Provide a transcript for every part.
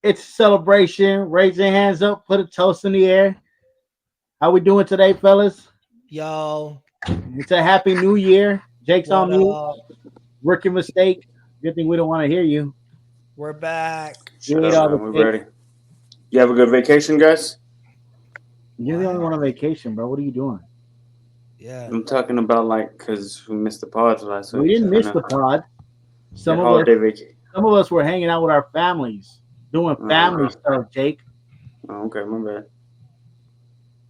It's a celebration. Raise your hands up. Put a toast in the air. How we doing today, fellas? Yo, It's a happy new year. Jake's on what mute. up? Rookie mistake. Good thing we don't want to hear you. We're back. You Shut ate up, all the man. We're cake. ready. You have a good vacation, guys? You're the only one What? on vacation, bro. What are you doing? Yeah. I'm talking about like because we missed the pods last We week. didn't So I miss know. the pod. Yeah, Some of us, holiday vacation. some of us were hanging out with our families, doing Oh, family okay. stuff. Jake, Oh, okay, my bad.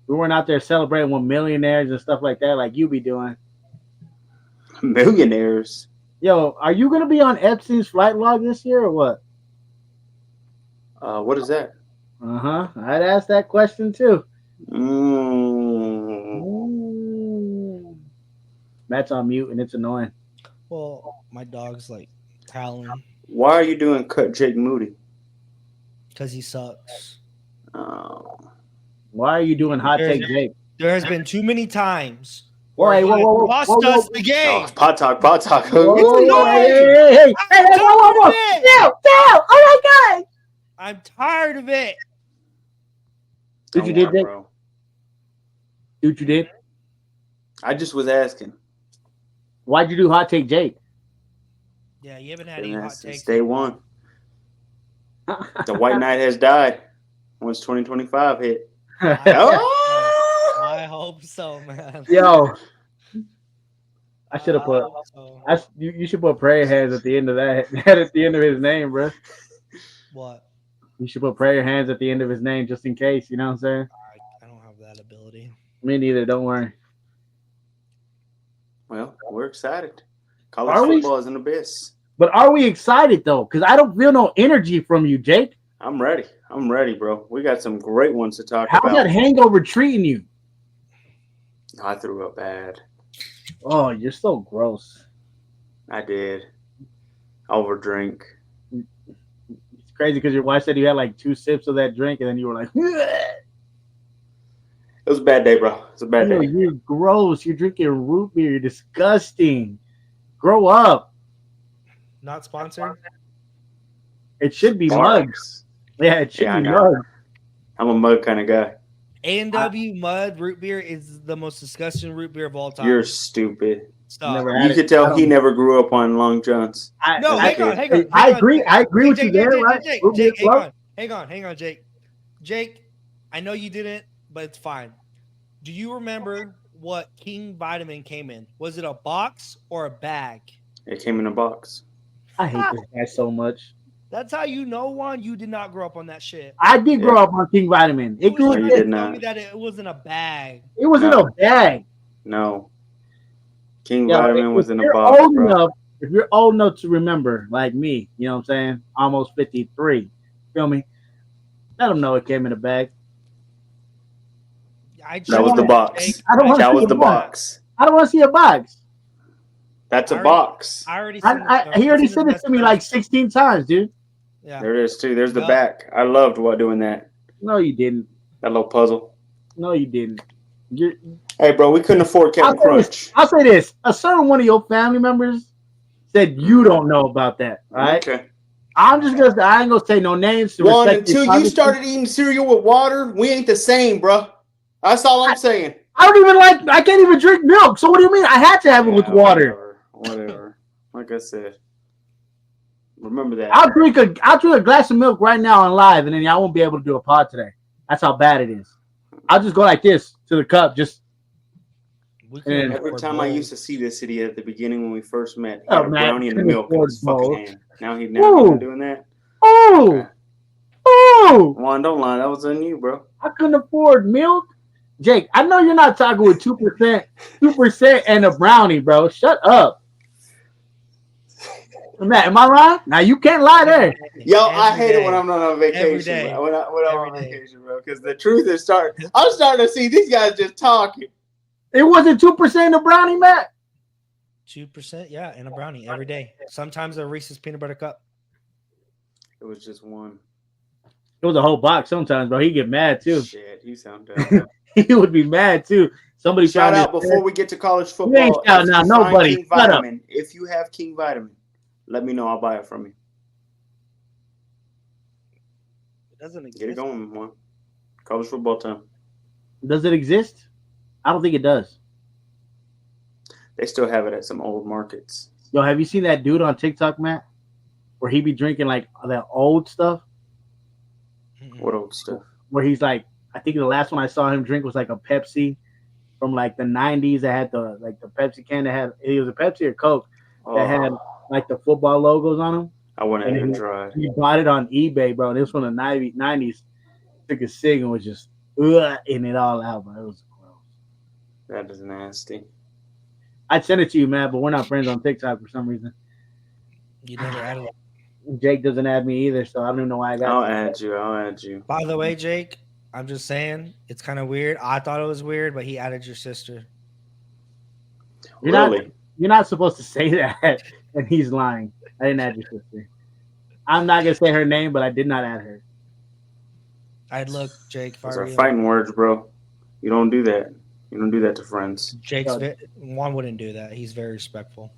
we weren't out there celebrating with millionaires and stuff like that, like you be doing. Millionaires. Yo, are you gonna be on Epstein's flight log this year or what? What is that? Uh huh. I'd ask that question too. Mm, Ooh. Matt's on mute and it's annoying. Well, my dog's like howling why are you doing Cut Jake Moody? because he sucks. Oh, Why are you doing hot There's, take Jake? there has been too many times Whoa, where hey, he whoa, has whoa, whoa, lost whoa, us whoa, the oh, game. pot talk, pot talk. whoa, It's whoa, whoa, hey, annoying. hey, hey, hey, I'm hey, whoa, whoa, tired of whoa, it. chill, chill. Oh my god, I'm tired of it. dude, you Don't did worry, Jake? bro. Dude, you did. I just was asking. Why'd you do hot take Jake? Yeah, you haven't had And any hot that's takes. since day one. The White Knight has died. Once 2025 hit. Oh! I hope so, man. Yo, I should have I put. hope so. You should put prayer hands at the end of that. At the end of his name, bro. What? You should put prayer hands at the end of his name just in case. You know what I'm saying? I don't have that ability. Me neither. Don't worry. Well, we're excited. College Are we? football is an abyss. But are we excited though? Because I don't feel no energy from you, Jake. I'm ready. I'm ready, bro. We got some great ones to talk How's that about. hangover treating you? I threw up bad. Oh, you're so gross. I did. Overdrink. It's crazy because your wife said you had like 2 sips of that drink, and then you were like, It was a bad day, bro. It's a bad "Ew, day. you're gross. You're drinking root beer. You're disgusting. Grow up." Not sponsored. It should be mugs. Sparks. Yeah, it should Yeah, I be know. mugs. I'm a mug kind of guy. A&W Mud root beer is the most disgusting root beer of all time. You're stupid. Stop. Never You had it. could I tell don't- he never grew up on Long Johns. No, I, hang on, hang I, on. I hang on, agree. Jake. I agree with you there, right? Root beer Jake, hang club? on. Hang on, Jake. Jake, I know you didn't, but it's fine. Do you remember what King Vitamin came in? Was it a box or a bag? It came in a box. I hate this guy so much. That's how you know one. You did not grow up on that shit. I did grow Yeah. up on King Vitamin. It You was grew. No, trying you to did tell not. me that it wasn't a bag. It was in No. a bag. No. King Yeah, Vitamin was if in a you're box, old bro. enough, if you're old enough to remember, like me, you know what I'm saying? Almost 53. Feel me? Let them know it came in a bag. That was the box. I don't want to That see was a the box. I don't want to see a box. That's I a already- box. I already seen He already sent it to me like 16 times, dude. Yeah. There it is, too. There's the Yup. back. I loved doing that. No, you didn't. That little puzzle. No, you didn't. You're, Hey, bro, we couldn't afford Captain Crunch. I'll say this. A certain one of your family members said you don't know about that. All right. Okay. I ain't gonna say no names. To One, respect your until you privacy. started eating cereal with water, we ain't the same, bro. That's all I'm saying. I don't even like. I can't even drink milk. So what do you mean? I had to have it with Yeah, water. Whatever. Like I said. Remember that. I'll drink a glass of milk right now on live, and then y'all won't be able to do a pod today. That's how bad it is. I'll just go like this to the cup. Just We And couldn't Every afford time I bowls. used to see this idiot at the beginning when we first met, he Oh, had a man, brownie in the couldn't milk in his afford fucking bowls. hand. Now he's Ooh. not doing that. oh, oh, Juan, don't lie. That was on you, bro. I couldn't afford milk. Jake, I know you're not talking with 2%, and a brownie, bro. Shut up. Matt, am I lying? Now you can't lie there. Yo, I Every hate it day. when I'm not on vacation, day. bro. When I'm Every on day. vacation, bro. Because the truth is I'm starting to see these guys just talking. It wasn't 2% a brownie, Matt. 2%, yeah, and a brownie every day. Sometimes a Reese's peanut butter cup. It was just one. It was a whole box sometimes, bro. He'd get mad too. Shit, you sound dumb. He would be mad too. Somebody Shout found out his- before we get to college ain't football. shouting If out you find nobody. King Shut up. Vitamin, if you have King Vitamin, let me know. I'll buy it from you. doesn't Get it exist. going, man. College football time. Does it exist? I don't think it does. They still have it at some old markets. Yo, have you seen that dude on TikTok, Matt? Where he be drinking like that old stuff? What old stuff? Where he's like, I think the last one I saw him drink was like a Pepsi from like the 90s that had the Pepsi can that had, it was a Pepsi or Coke that had like the football logos on them. I want to And even try it. He bought it on eBay, bro. This one in the 90s. Took a cig and was just in it all out, bro. It was gross. That is nasty. I'd send it to you, Matt, but we're not friends on TikTok for some reason. You never added it. Jake doesn't add me either, so I don't even know why I got I'll it. I'll add you. By the way, Jake, I'm just saying it's kind of weird. I thought it was weird, but he added your sister. Really? You're not supposed to say that, and he's lying. I didn't add your sister. I'm not gonna say her name, but I did not add her. I'd look, Jake. If I Those were are you. fighting words, bro. You don't do that. You don't do that to friends. Jake's Juan wouldn't do that. He's very respectful.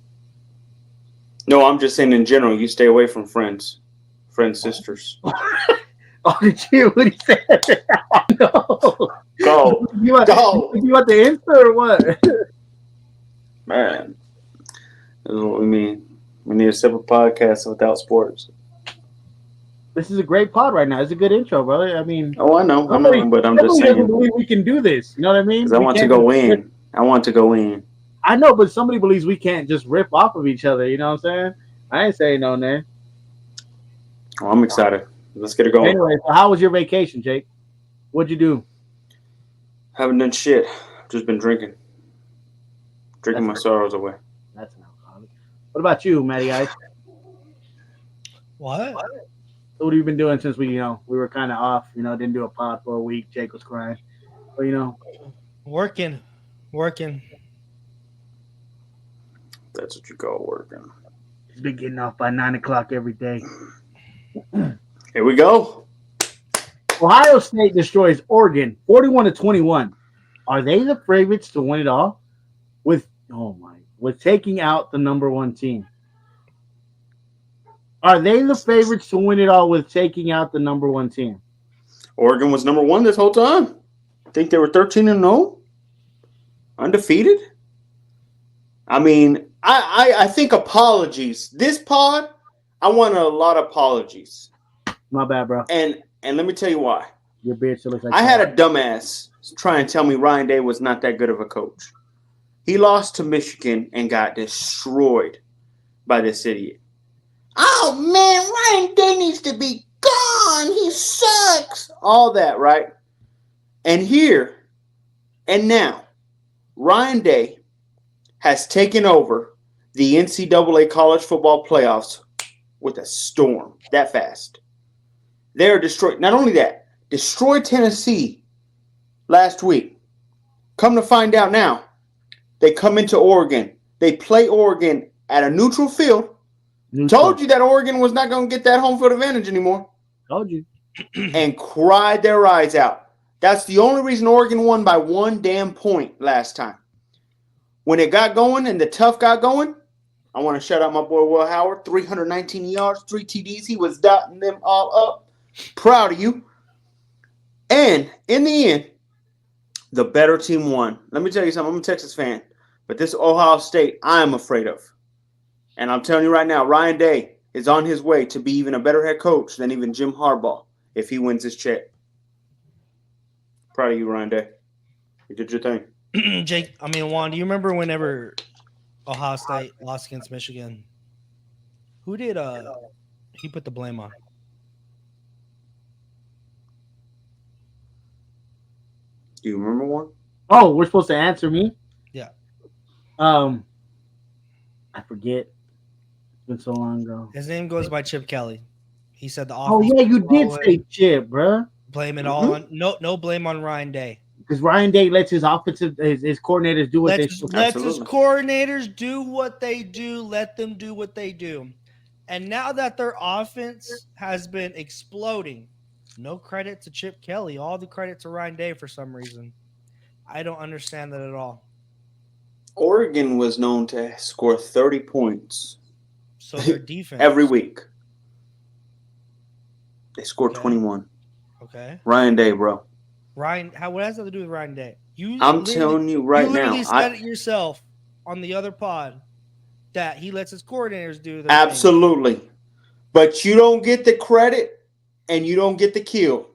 No, I'm just saying in general, you stay away from friends. Friends, sisters. Oh, did you? What he said? No. Go. You want the Insta or what? Man. This is what we mean. We need a separate podcast without sports. This is a great pod right now. It's a good intro, brother. I mean, Oh, I know, but I'm just doesn't saying. believe we can do this. You know what I mean? Because I want to go in. I want to go in. I know, but somebody believes we can't just rip off of each other. You know what I'm saying? I ain't saying no, man. Oh, I'm excited. Let's get it going. Anyway, so how was your vacation, Jake? What'd you do? Haven't done shit. Just been drinking. Drinking my sorrows away. That's an alcoholic. What about you, Matty Ice? What? So what have you been doing since we were kind of off? Didn't do a pod for a week. Jake was crying, but Working. That's what you call working. he's been getting off by 9:00 every day. Here we go. Ohio State destroys Oregon 41-21. Are they the favorites to win it all? With taking out the number one team. Are they the favorites to win it all with taking out the number one team? Oregon was number one this whole time. I think they were 13-0. Undefeated. I mean, I think apologies. This pod, I want a lot of apologies. My bad, bro. And let me tell you why. Your beard still looks like I had a dumbass try and tell me Ryan Day was not that good of a coach. He lost to Michigan and got destroyed by this idiot. Oh, man, Ryan Day needs to be gone. He sucks. All that, right? And here and now, Ryan Day has taken over the NCAA college football playoffs with a storm that fast. They're destroyed. Not only that, destroyed Tennessee last week. Come to find out now, they come into Oregon. They play Oregon at a neutral field. Told you that Oregon was not going to get that home field advantage anymore. Told you. And cried their eyes out. That's the only reason Oregon won by one damn point last time. When it got going and the tough got going, I want to shout out my boy Will Howard. 319 yards, 3 TDs. He was dotting them all up. Proud of you. And in the end, the better team won. Let me tell you something. I'm a Texas fan. But this Ohio State, I am afraid of. And I'm telling you right now, Ryan Day is on his way to be even a better head coach than even Jim Harbaugh if he wins his check. Proud of you, Ryan Day. You did your thing. Jake, Juan, do you remember whenever Ohio State lost against Michigan? Who did he put the blame on? Do you remember one? Oh, we're supposed to answer me? Yeah. I forget. It's been so long ago. His name goes by Chip Kelly. He said the Oh offense. yeah, you did say Chip, bro. Blame it all on no blame on Ryan Day. Because Ryan Day lets his his coordinators do what Let's his coordinators do what they do. Let them do what they do. And now that their offense has been exploding, no credit to Chip Kelly. All the credit to Ryan Day for some reason. I don't understand that at all. Oregon was known to score 30 points. So their defense every week. They scored 21. Okay. Ryan Day, bro. Ryan, what has that to do with Ryan Day? I'm telling you right you now. literally said it yourself on the other pod that he lets his coordinators do their thing. Absolutely. But you don't get the credit and you don't get the kill.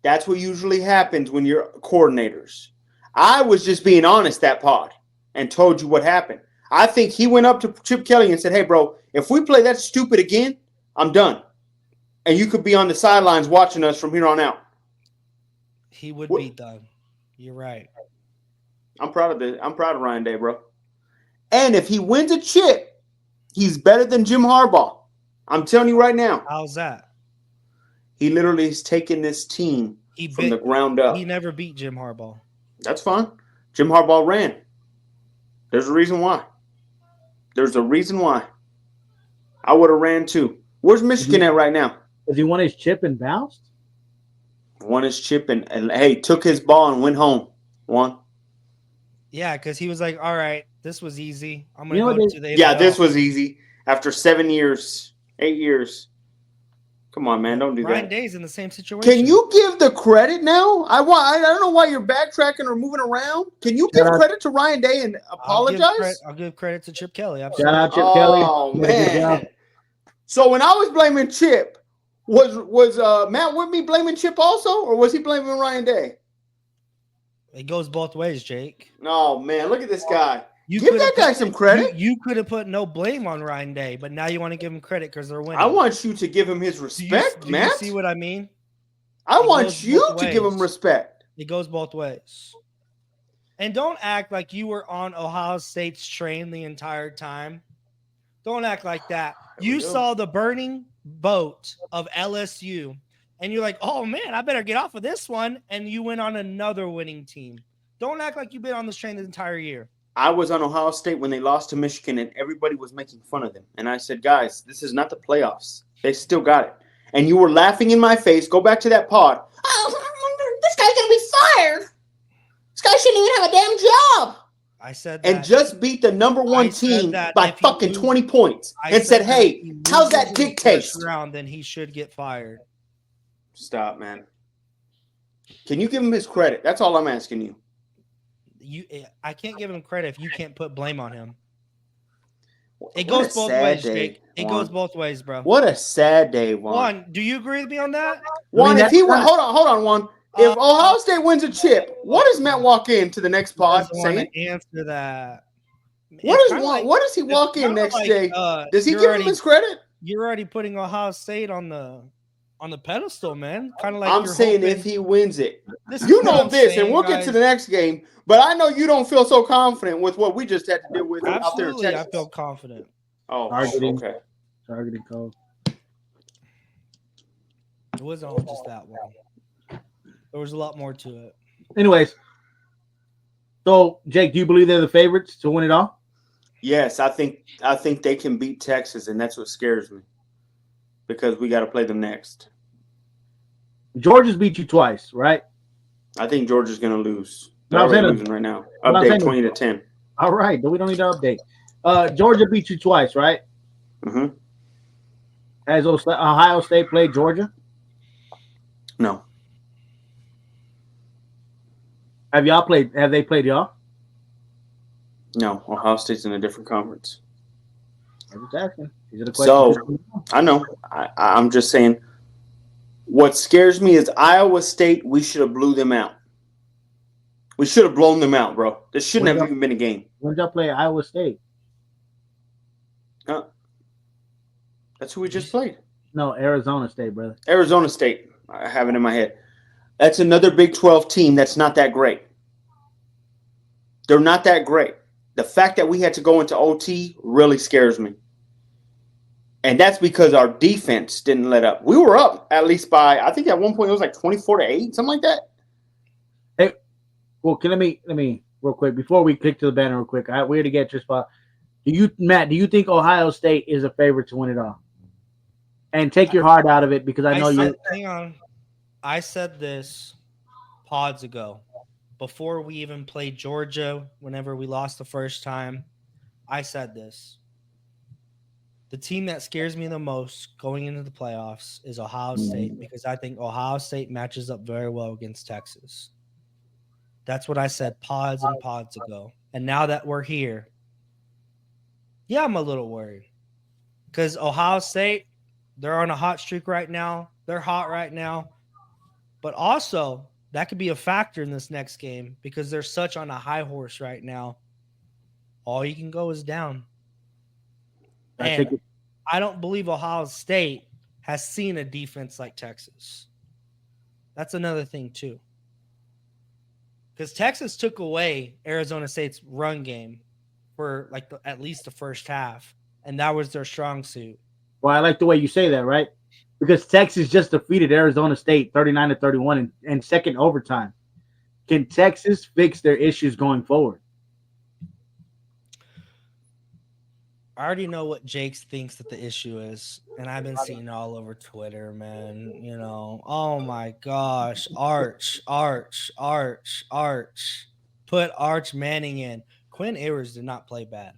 That's what usually happens when you're coordinators. I was just being honest that pod and told you what happened. I think he went up to Chip Kelly and said, hey, bro, if we play that stupid again, I'm done. And you could be on the sidelines watching us from here on out. He would be done. You're right. I'm proud of Ryan Day, bro. And if he wins a chip, he's better than Jim Harbaugh. I'm telling you right now. How's that? He literally has taken this team from the ground up. He never beat Jim Harbaugh. That's fine. Jim Harbaugh ran. There's a reason why. There's a reason why. I would have ran too. Where's Michigan at right now? Does he won his chip and bounced? Won his chip and hey, took his ball and went home. Won. Yeah, because he was like, all right, this was easy. I'm going to go to the Yeah, this was easy. After 7 years, 8 years. Come on, man, don't do Ryan that. Day's in the same situation. Can you give the credit now? I don't know why you're backtracking or moving around. Can you give credit to Ryan Day and apologize? I'll give credit to Chip Kelly. Shout out Chip Kelly. Oh, man. So when I was blaming Chip, was Matt Whitney blaming Chip also, or was he blaming Ryan Day? It goes both ways, Jake. Oh, man, look at this guy. Give that guy some credit. You could have put no blame on Ryan Day, but now you want to give him credit because they're winning. I want you to give him his respect, do Matt. You see what I mean? I want you to give him respect. It goes both ways. And don't act like you were on Ohio State's train the entire time. Don't act like that. You saw the burning boat of LSU, and you're like, oh, man, I better get off of this one. And you went on another winning team. Don't act like you've been on this train the entire year. I was on Ohio State when they lost to Michigan, and everybody was making fun of them. And I said, guys, this is not the playoffs. They still got it. And you were laughing in my face. Go back to that pod. Oh, this guy's going to be fired. This guy shouldn't even have a damn job. I said that. And just beat the number one team by fucking 20 points. And said, hey, how's that dick taste? Round, then he should get fired. Stop, man. Can you give him his credit? That's all I'm asking you. I can't give him credit if you can't put blame on him. It goes both ways, Jake. It goes both ways, bro. What a sad day, Juan. Juan, do you agree with me on that? Juan, if he went, hold on, Juan. If Ohio State wins a chip, what does Matt walk into the next pod saying? Answer that. What does he walk in next day? Does he give him his credit? You're already putting Ohio State on the pedestal, man. Kind of like I'm saying if he wins it. You know this, and we'll get to the next game. But I know you don't feel so confident with what we just had to deal with out there in Texas. I feel confident. Oh, okay. Targeting code. It wasn't all just that one. There was a lot more to it. Anyways, so Jake, do you believe they're the favorites to win it all? Yes, I think they can beat Texas, and that's what scares me because we got to play them next. Georgia's beat you twice, right? I think Georgia's going to lose. They're losing right now. Update 20-10. All right, but we don't need to update. Georgia beat you twice, right? Mm-hmm. Has Ohio State played Georgia? No. Have they played y'all? No. Ohio State's in a different conference. I was asking. Is it a question? So, I know. I'm just saying, what scares me is Iowa State, we should have blew them out. We should have blown them out, bro. This shouldn't have even been a game. When did y'all play Iowa State? That's who we just played. No, Arizona State, brother. Arizona State. I have it in my head. That's another Big 12 team that's not that great. They're not that great. The fact that we had to go into OT really scares me. And that's because our defense didn't let up. We were up at least by, I think at one point it was like 24-8, something like that. Hey, well, let me real quick before we click to the banner real quick. We had to get your spot. Matt, do you think Ohio State is a favorite to win it all? And take your heart out of it because hang on. I said this pods ago before we even played Georgia. Whenever we lost the first time, I said this. The team that scares me the most going into the playoffs is Ohio State because I think Ohio State matches up very well against Texas. That's what I said pods and pods ago. And now that we're here, yeah, I'm a little worried because Ohio State, they're on a hot streak right now. They're hot right now. But also, that could be a factor in this next game because they're such on a high horse right now. All you can go is down. And I don't believe Ohio State has seen a defense like Texas. That's another thing, too. Because Texas took away Arizona State's run game for like at least the first half, and that was their strong suit. Well, I like the way you say that, right? Because Texas just defeated Arizona State 39-31 in second overtime. Can Texas fix their issues going forward? I already know what Jake thinks that the issue is, and I've been seeing it all over Twitter, man. You know, oh my gosh, Arch. Put Arch Manning in. Quinn Ewers did not play bad.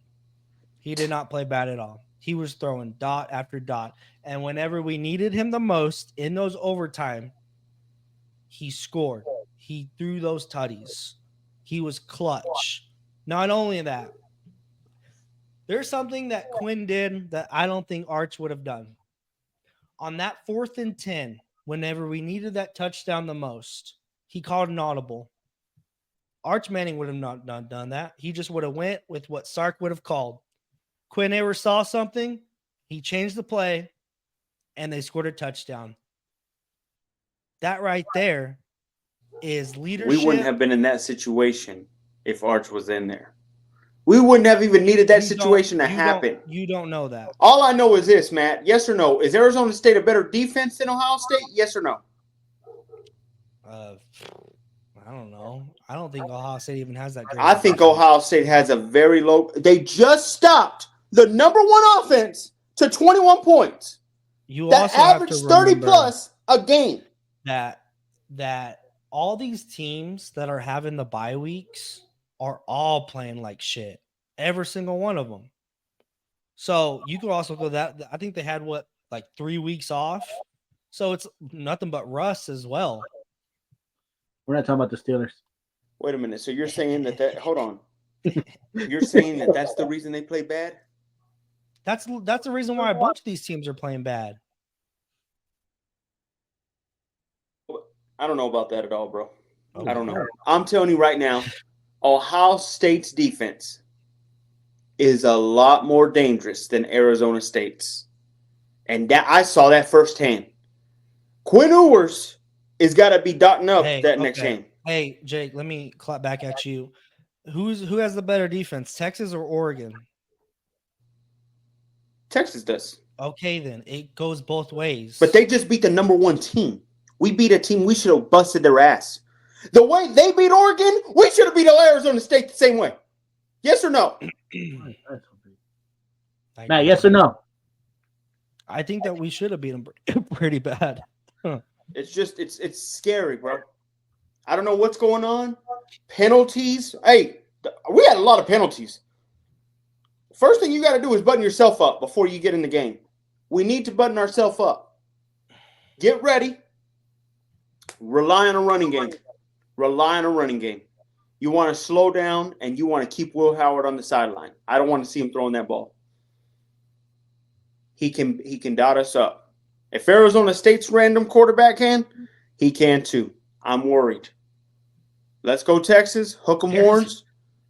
He did not play bad at all. He was throwing dot after dot, and whenever we needed him the most in those overtime, he scored. He threw those tutties. He was clutch. Not only that, there's something that Quinn did that I don't think Arch would have done. On that 4th and 10, whenever we needed that touchdown the most, he called an audible. Arch Manning would have not done that. He just would have went with what Sark would have called. Quinn Ewers saw something, he changed the play, and they scored a touchdown. That right there is leadership. We wouldn't have been in that situation if Arch was in there. We wouldn't have even needed that situation to happen. You don't know that. All I know is this, Matt. Yes or no? Is Arizona State a better defense than Ohio State? Yes or no? I don't know. I don't think Ohio State even has that great. I think Ohio State has a very low. They just stopped the number one offense to 21 points. You that also average have to 30 plus a game. That all these teams that are having the bye weeks are all playing like shit. Every single one of them. So you could also go that. I think they had like 3 weeks off. So it's nothing but rust as well. We're not talking about the Steelers. Wait a minute. So you're saying that hold on. You're saying that that's the reason they play bad? That's the reason why a bunch of these teams are playing bad. I don't know about that at all, bro. Oh, I don't know. I'm telling you right now, Ohio State's defense is a lot more dangerous than Arizona State's. And that I saw that firsthand. Quinn Ewers is got to be dotting up next game. Hey, Jake, let me clap back at you. Who has the better defense, Texas or Oregon? Texas does. Okay, then. It goes both ways. But they just beat the number one team. We beat a team we should have busted their ass. The way they beat Oregon, we should have beat Arizona State the same way. Yes or no? Matt, yes or no? I think that we should have beat them pretty bad. It's just it's scary, bro. I don't know what's going on. Penalties. Hey, we had a lot of penalties. First thing you got to do is button yourself up before you get in the game. We need to button ourselves up. Get ready. Rely on a running game. Rely on a running game. You want to slow down and you want to keep Will Howard on the sideline. I don't want to see him throwing that ball. He can dot us up. If Arizona State's random quarterback can, he can too. I'm worried. Let's go Texas. Hook 'em horns.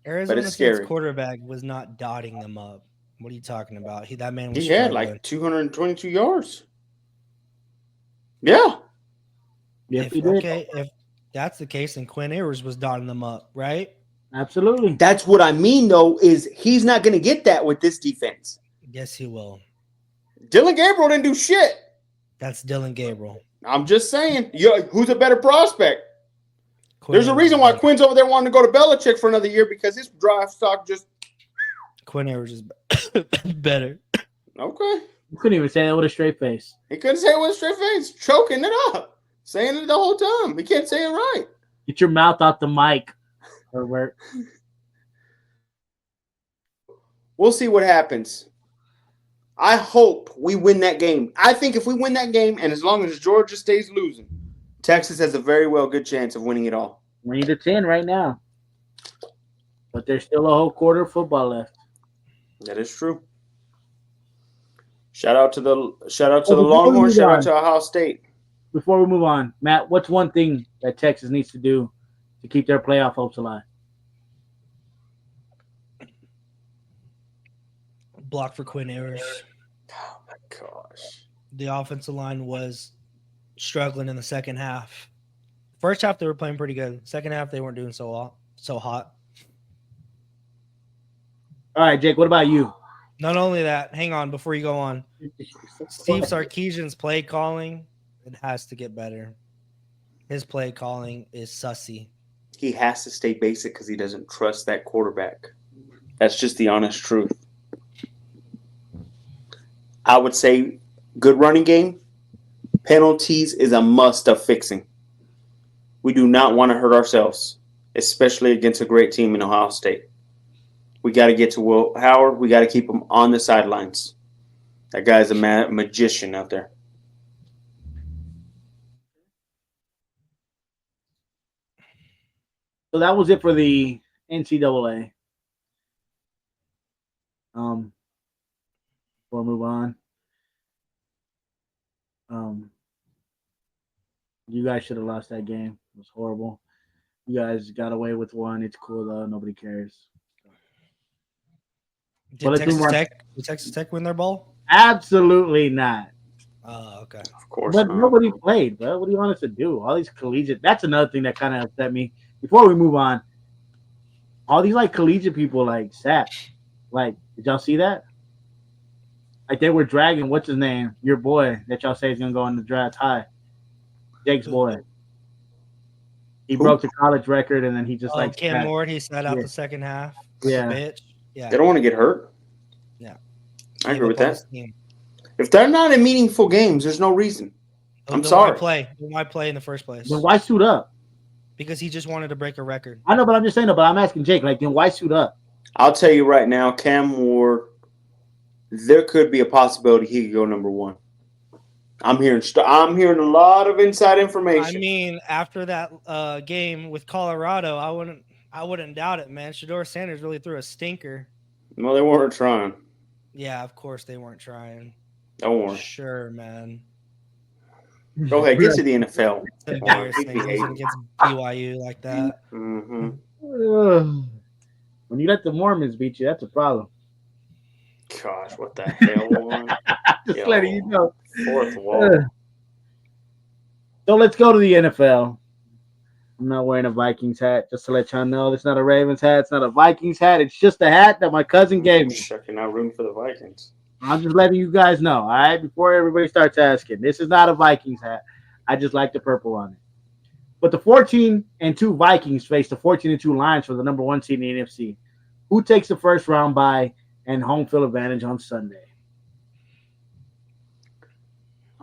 Arizona State's quarterback was not dotting them up. What are you talking about? That man was had like 222 yards. Yeah. If that's the case, then Quinn Ewers was dotting them up, right? Absolutely. That's what I mean, though, is he's not going to get that with this defense. Yes, he will. Dillon Gabriel didn't do shit. That's Dillon Gabriel. I'm just saying. Who's a better prospect? There's a reason why Quinn's over there wanting to go to Belichick for another year because his draft stock just. Quinn Ewers is better. Okay. You couldn't even say that with a straight face. He couldn't say it with a straight face. Choking it up. Saying it the whole time. He can't say it right. Get your mouth off the mic. We'll see what happens. I hope we win that game. I think if we win that game, and as long as Georgia stays losing, Texas has a very good chance of winning it all. 20-10 right now. But there's still a whole quarter of football left. That is true. Shout out to the before we Longhorns. move Shout on. out to Ohio State. Before we move on, Matt, what's one thing that Texas needs to do to keep their playoff hopes alive? Block for Quinn Ewers. Oh my gosh. The offensive line was struggling in the second half. First half they were playing pretty good. Second half they weren't doing so hot. All right, Jake, what about you? Not only that, hang on before you go on. Steve Sarkisian's play calling, it has to get better. His play calling is sussy. He has to stay basic because he doesn't trust that quarterback. That's just the honest truth. I would say good running game. Penalties is a must of fixing. We do not want to hurt ourselves, especially against a great team in Ohio State. We got to get to Will Howard. We got to keep him on the sidelines. That guy's a magician out there. So that was it for the NCAA. Before we move on, you guys should have lost that game. It was horrible. You guys got away with one. It's cool though. Nobody cares. Did Texas Tech win their bowl? Absolutely not. Oh, okay. Of course But not. nobody played, bro. What do you want us to do? All these collegiate. That's another thing that kind of upset me. Before we move on, all these like collegiate people like sat. Like, did y'all see that? Like they were dragging what's his name, your boy that y'all say is gonna go in the draft high, Jake's boy. He broke the college record, and then he just like Cam sat. Ward. He sat out the second half. Yeah. Bitch. Yeah. They don't want to get hurt. Yeah. I agree with that. If they're not in meaningful games, there's no reason. I'm sorry. Why play in the first place? Then why suit up? Because he just wanted to break a record. I know, but I'm just saying. But I'm asking Jake. Like, then why suit up? I'll tell you right now, Cam Ward, there could be a possibility he could go number one. I'm hearing a lot of inside information. I mean, after that game with Colorado, I wouldn't doubt it, man. Shedeur Sanders really threw a stinker. Well, they weren't trying. Yeah, of course they weren't trying. Don't worry. Sure, man. Go ahead, get to the NFL. It's embarrassing losing against BYU like that. Mm-hmm. When you let the Mormons beat you, that's a problem. Gosh, what the hell? Just letting you know. Fourth wall. So let's go to the NFL. I'm not wearing a Vikings hat, just to let y'all know. It's not a Ravens hat. It's not a Vikings hat. It's just a hat that my cousin gave me. You're not rooting for the Vikings. I'm just letting you guys know, all right? Before everybody starts asking. This is not a Vikings hat. I just like the purple on it. But the 14-2 Vikings face the 14-2 Lions for the number one seed in the NFC. Who takes the first round bye and home field advantage on Sunday?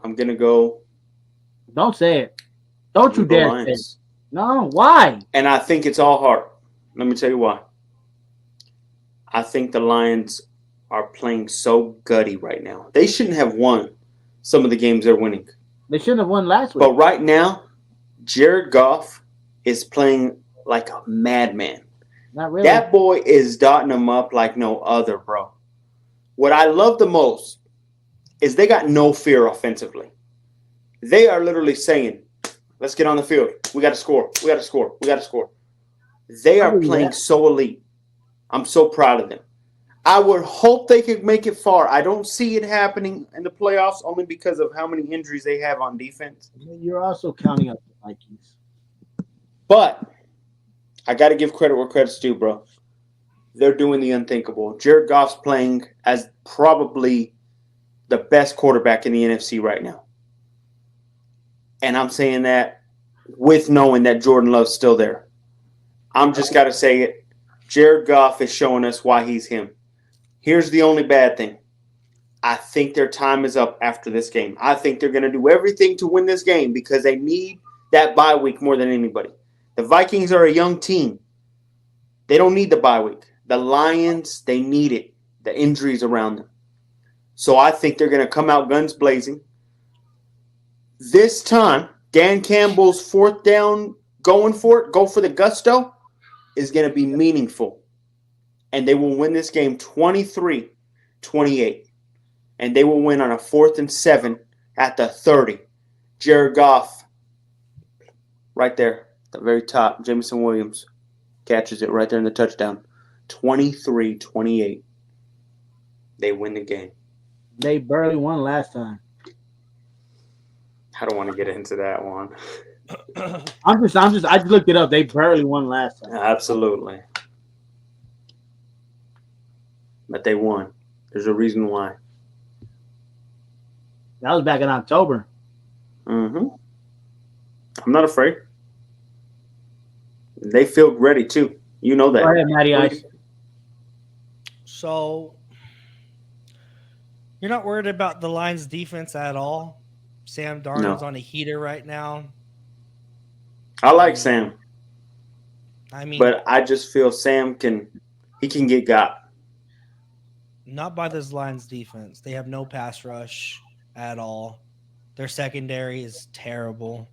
I'm going to go. Don't say it. Don't you dare say it. No, why? And I think it's all heart. Let me tell you why. I think the Lions are playing so gutty right now. They shouldn't have won some of the games they're winning. They shouldn't have won last week. But right now, Jared Goff is playing like a madman. Not really. That boy is dotting them up like no other, bro. What I love the most is they got no fear offensively. They are literally saying, let's get on the field. We got to score. We got to score. We got to score. They are playing so elite. I'm so proud of them. I would hope they could make it far. I don't see it happening in the playoffs only because of how many injuries they have on defense. You're also counting up the Vikings. But I got to give credit where credit's due, bro. They're doing the unthinkable. Jared Goff's playing as probably the best quarterback in the NFC right now. And I'm saying that with knowing that Jordan Love's still there. I'm just got to say it. Jared Goff is showing us why he's him. Here's the only bad thing. I think their time is up after this game. I think they're going to do everything to win this game because they need that bye week more than anybody. The Vikings are a young team. They don't need the bye week. The Lions, they need it. The injuries around them. So I think they're going to come out guns blazing. This time, Dan Campbell's fourth down going for it, go for the gusto, is going to be meaningful. And they will win this game 23-28. And they will win on a 4th and 7 at the 30. Jared Goff, right there, at the very top. Jameson Williams catches it right there in the touchdown. 23-28. They win the game. They barely won last time. I don't want to get into that one. I just looked it up. They barely won last time. Absolutely. But they won. There's a reason why. That was back in October. Mm-hmm. I'm not afraid. They feel ready, too. You know that. Go ahead, Matty Ice. So you're not worried about the Lions' defense at all? Sam Darnold's on a heater right now. I like Sam. I mean, But I just feel Sam can get got. not by this Lions defense. They have no pass rush at all. Their secondary is terrible.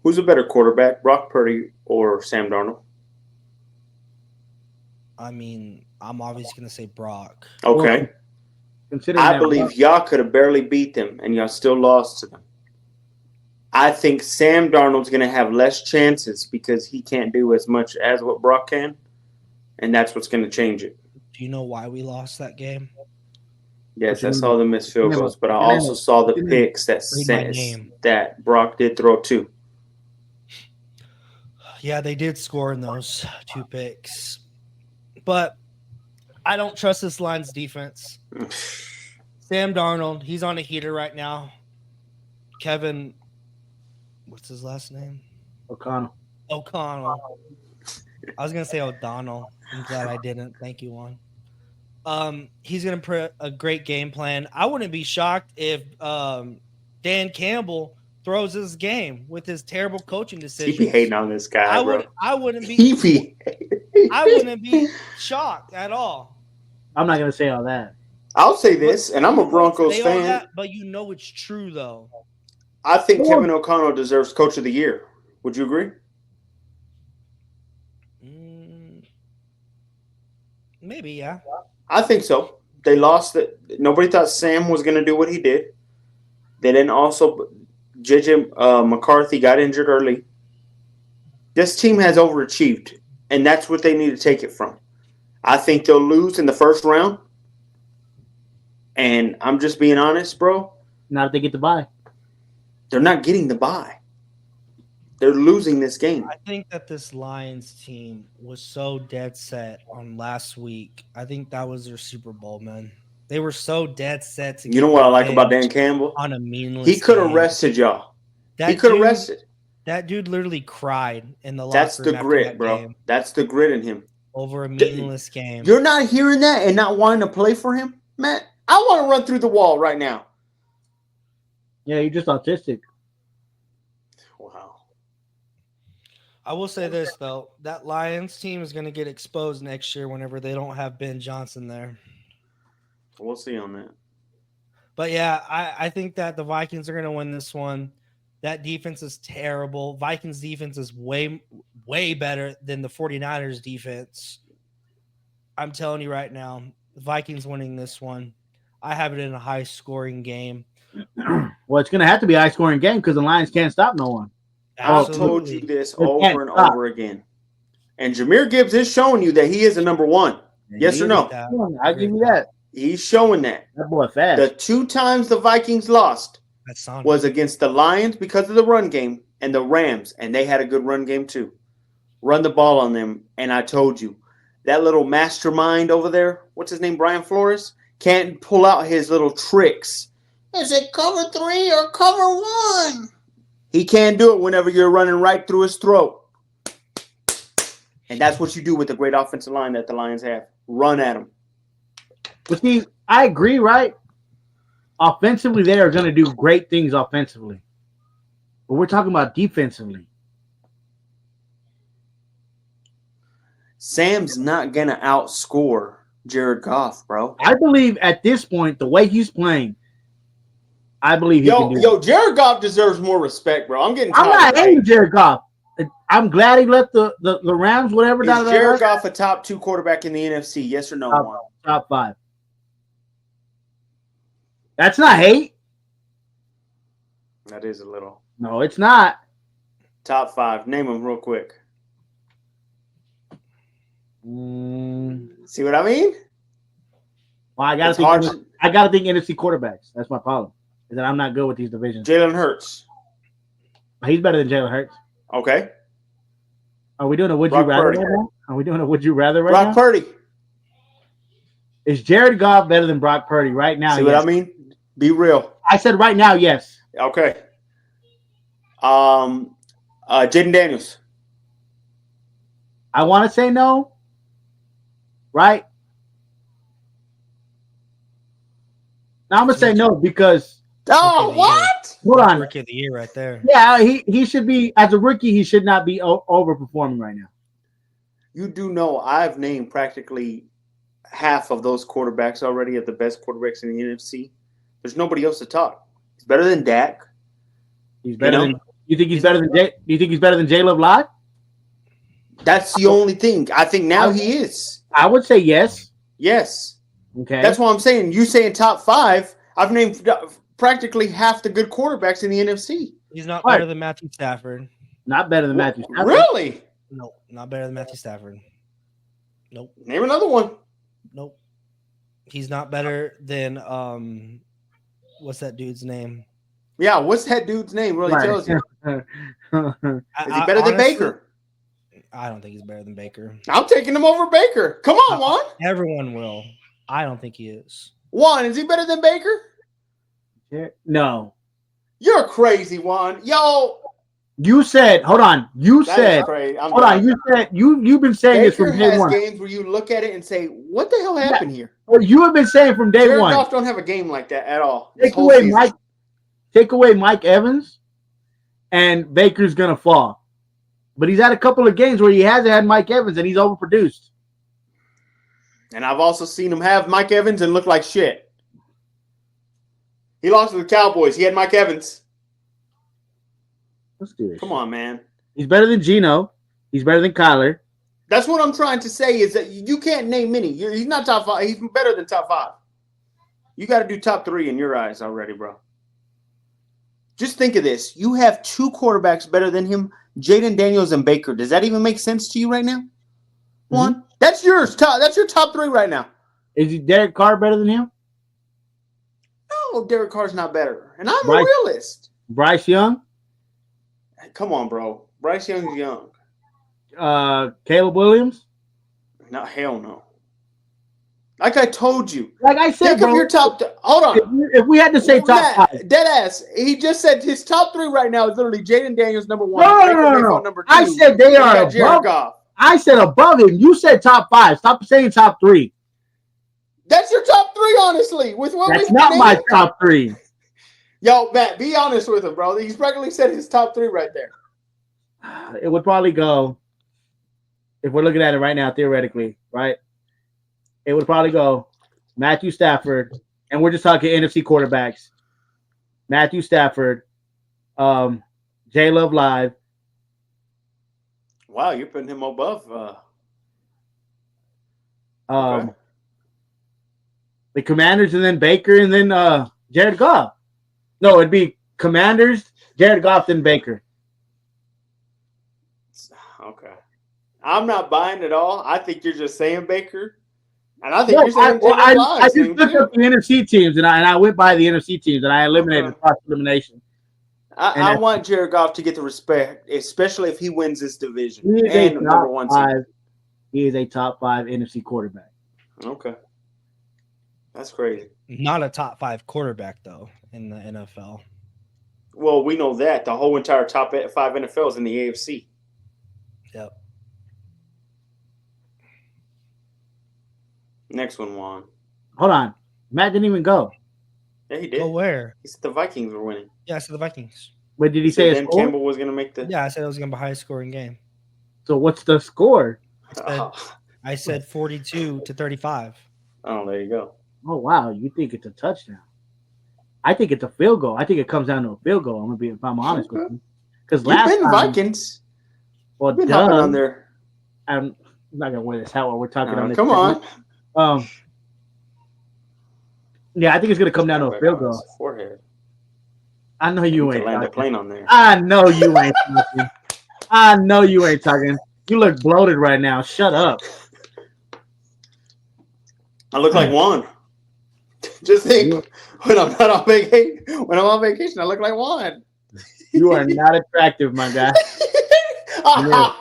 Who's a better quarterback, Brock Purdy or Sam Darnold? I mean, I'm obviously going to say Brock. Okay. Well, considering I that believe y'all could have barely beat them, and y'all still lost to them. I think Sam Darnold's going to have less chances because he can't do as much as what Brock can, and that's what's going to change it. Do you know why we lost that game? Yes, I saw the missed field goals, but I also saw the picks that Brock did throw too. Yeah, they did score in those 2 picks. But I don't trust this Lions defense. Sam Darnold, he's on a heater right now. Kevin, what's his last name? O'Connell. I was going to say O'Donnell. I'm glad I didn't. Thank you, Juan. He's going to put a great game plan. I wouldn't be shocked if Dan Campbell throws this game with his terrible coaching decisions. He be hating on this guy, I wouldn't be shocked at all. I'm not gonna say all that. I'll say this, and I'm a Broncos Say all fan. that, but you know it's true, though. I think Kevin O'Connell deserves Coach of the Year. Would you agree? Maybe, yeah. I think so. They lost it. Nobody thought Sam was going to do what he did. They didn't also – J.J. McCarthy got injured early. This team has overachieved, and that's what they need to take it from. I think they'll lose in the first round. And I'm just being honest, bro. Not if they get the bye. They're not getting the bye. They're losing this game. I think that this Lions team was so dead set on last week. I think that was their Super Bowl, man. They were so dead set to You know what I like about Dan Campbell? On a meaningless He could have game. rested y'all. That He could have dude- rested. That dude literally cried in the locker That's room the after grit, that bro. game That's the grit in him. over a meaningless game. You're not hearing that and not wanting to play for him? Matt, I want to run through the wall right now. Yeah, you're just autistic. Wow. I will say this, though. That Lions team is going to get exposed next year whenever they don't have Ben Johnson there. We'll see on that. But, yeah, I think that the Vikings are going to win this one. That defense is terrible. Vikings defense is way, way better than the 49ers defense. I'm telling you right now, the Vikings winning this one. I have it in a high-scoring game. Well, it's gonna have to be a high-scoring game because the Lions can't stop no one. I've Absolutely. told you this They over can't and stop. over again. And Jahmyr Gibbs is showing you that he is a number one. Yes or no? I give you that. He's showing that. That boy fast. The 2 times the Vikings lost That's on. was against the Lions because of the run game and the Rams, and they had a good run game too. Run the ball on them, and I told you, that little mastermind over there, what's his name, Brian Flores, can't pull out his little tricks. Is it cover 3 or cover 1? He can't do it whenever you're running right through his throat. And that's what you do with the great offensive line that the Lions have. Run at him. But see, I agree, right? Offensively, they are going to do great things offensively. But we're talking about defensively. Sam's not going to outscore Jared Goff, bro. I believe at this point, the way he's playing, I believe he can do it. Jared Goff deserves more respect, bro. I'm getting I'm tired. not hating Jared Goff. I'm glad he left the Rams, whatever. Is Jared Goff a top 2 quarterback in the NFC? Yes or no? Top 5. That's not hate. That is a little. No, it's not. Top 5. Name them real quick. See what I mean? Well, I gotta think NFC quarterbacks. That's my problem. Is that I'm not good with these divisions. Jalen Hurts. He's better than Jalen Hurts. Okay. Are we doing a would you rather right now? Are we doing a would you rather right now? Brock Purdy. Is Jared Goff better than Brock Purdy right now? See what I mean? Be real. I said right now, yes. Okay. Jaden Daniels. I want to say no. Right? Now I'm gonna say no because. Oh, what? Hold on. Rookie of the year right there. Yeah, he should be, as a rookie, he should not be overperforming right now. You do know I've named practically half of those quarterbacks already of the best quarterbacks in the NFC. There's nobody else to talk. He's better than Dak. He's better than. You think he's better than Jay? Do you think he's better than J. Love Live? That's the only thing. I think now he is. I would say yes. Yes. Okay. That's what I'm saying. You saying top 5. I've named practically half the good quarterbacks in the NFC. He's not better than Matthew Stafford. Not better than Matthew Stafford. Really? No, not better than Matthew Stafford. Nope. Name another one. Nope. He's not better than what's that dude's name? Yeah, what's that dude's name? Really tells you. Is he better than Baker? I don't think he's better than Baker. I'm taking him over Baker. Come on, Juan. Everyone will. I don't think he is. Juan, is he better than Baker? No. You're crazy, Juan. Yo. You said, hold on. You said, hold on. You said you've been saying this from day one. Games where you look at it and say, "What the hell happened here?" Well, you have been saying from day one. Jared Goff don't have a game like that at all. Take away Mike Evans, and Baker's gonna fall. But he's had a couple of games where he hasn't had Mike Evans, and he's overproduced. And I've also seen him have Mike Evans and look like shit. He lost to the Cowboys. He had Mike Evans. Let's do this. Come on, man. He's better than Geno. He's better than Kyler. That's what I'm trying to say is that you can't name many. He's not top 5. He's better than top 5. You got to do top 3 in your eyes already, bro. Just think of this. You have 2 quarterbacks better than him, Jaden Daniels and Baker. Does that even make sense to you right now? One. Mm-hmm. That's yours. That's your top 3 right now. Is Derek Carr better than him? No, Derek Carr's not better. And I'm a realist. Bryce Young? Come on, bro. Bryce Young's young. Caleb Williams? No, hell no. Like I told you. Like I said, think of your top. Hold on. If we had to say top 5. Dead ass. He just said his top 3 right now is literally Jaden Daniels number 1. No. Number 2, I said they are above Goff. I said above him. You said top 5. Stop saying top 3. That's your top 3, honestly. With what That's not my top 3. Yo, Matt, be honest with him, bro. He's practically said his top 3 right there. It would probably go, if we're looking at it right now, theoretically, right? It would probably go Matthew Stafford, and we're just talking NFC quarterbacks. Matthew Stafford, J. Love Live. Wow, you're putting him above. Okay. The Commanders, and then Baker, and then Jared Goff. No, it'd be Commanders, Jared Goff, then Baker. Okay. I'm not buying it all. I think you're just saying Baker. And I think you're saying I just looked up the NFC teams, and I went by the NFC teams, and I eliminated cross elimination. I want Jared Goff to get the respect, especially if he wins this division. He is a number 1 seed. He is a top 5 NFC quarterback. Okay. That's crazy. Not a top 5 quarterback, though, in the NFL. Well, we know that. The whole entire top 5 NFL is in the AFC. Yep. Next one, Juan. Hold on. Matt didn't even go. Yeah, he did. Go where? He said the Vikings were winning. Yeah, I said the Vikings. But did he say Dan Campbell was going to make the... Yeah, I said it was going to be a high scoring game. So what's the score? I said 42-35. Oh, there you go. Oh wow, you think it's a touchdown? I think it's a field goal. I think it comes down to a field goal. If I'm honest with Okay. you, because You've last been time, Vikings. well, You've been hopping duh, on there. I'm not gonna wear this hat while we're talking on this. Come segment. on. Yeah, I think it's gonna come down to a Back field on his goal. forehead. I know You you could ain't land a talking. plane on there. I know you ain't talking. I know you ain't talking. You look bloated right now. Shut up. I look like Juan. Just think, You, when I'm not on vacation, I look like Juan. you are not attractive, my guy.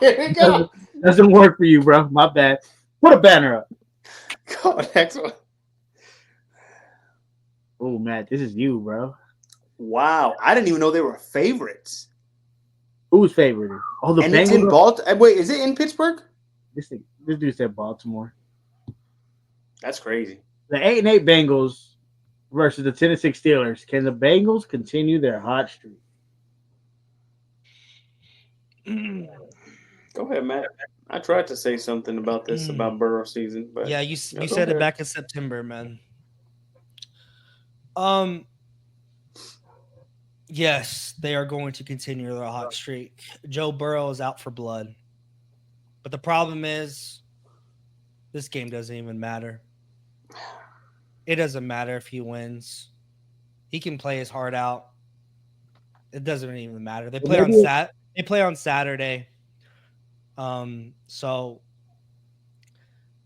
Here we go. Doesn't work for you, bro. My bad. Put a banner up. Go next one. Oh, Matt, this is you, bro. Wow, I didn't even know they were favorites. Who's favorite? Oh, the And Bengals. it's in Baltimore. Wait, is it in Pittsburgh? This dude said Baltimore. That's crazy. The 8-8 Bengals versus the 10-6 Steelers. Can the Bengals continue their hot streak? Go ahead, Matt. I tried to say something about this about Burrow season, but Yeah, you go said it ahead. back in September, man. Yes, they are going to continue their hot streak. Joe Burrow is out for blood. But the problem is this game doesn't even matter. It doesn't matter if he wins. He can play his heart out. It doesn't even matter. They play on Saturday. So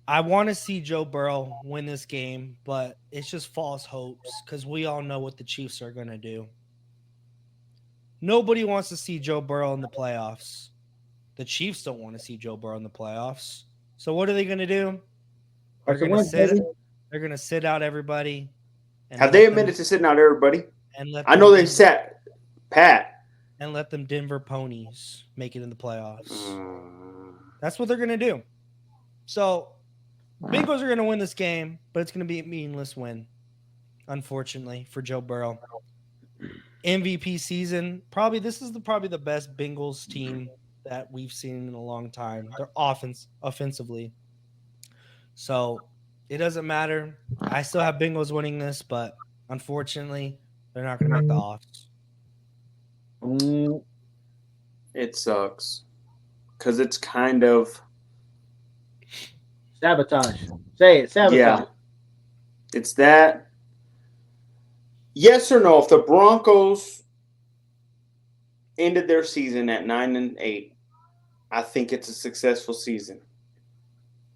I want to see Joe Burrow win this game, but it's just false hopes because we all know what the Chiefs are going to do. Nobody wants to see Joe Burrow in the playoffs. The Chiefs don't want to see Joe Burrow in the playoffs. So what are they going to do? They're going to sit out everybody. And have they admitted to sitting out everybody? I know they sat Pat. And let them Denver Ponies make it in the playoffs. That's what they're going to do. So Bengals are going to win this game, but it's going to be a meaningless win, unfortunately, for Joe Burrow. MVP season, this is probably the best Bengals team that we've seen in a long time. They're offensively. So it doesn't matter. I still have Bengals winning this, but unfortunately, they're not going to make the offs. It sucks because it's kind of sabotage. Say it, sabotage. Yeah, it's that. Yes or no? If the Broncos ended their season at 9-8, I think it's a successful season.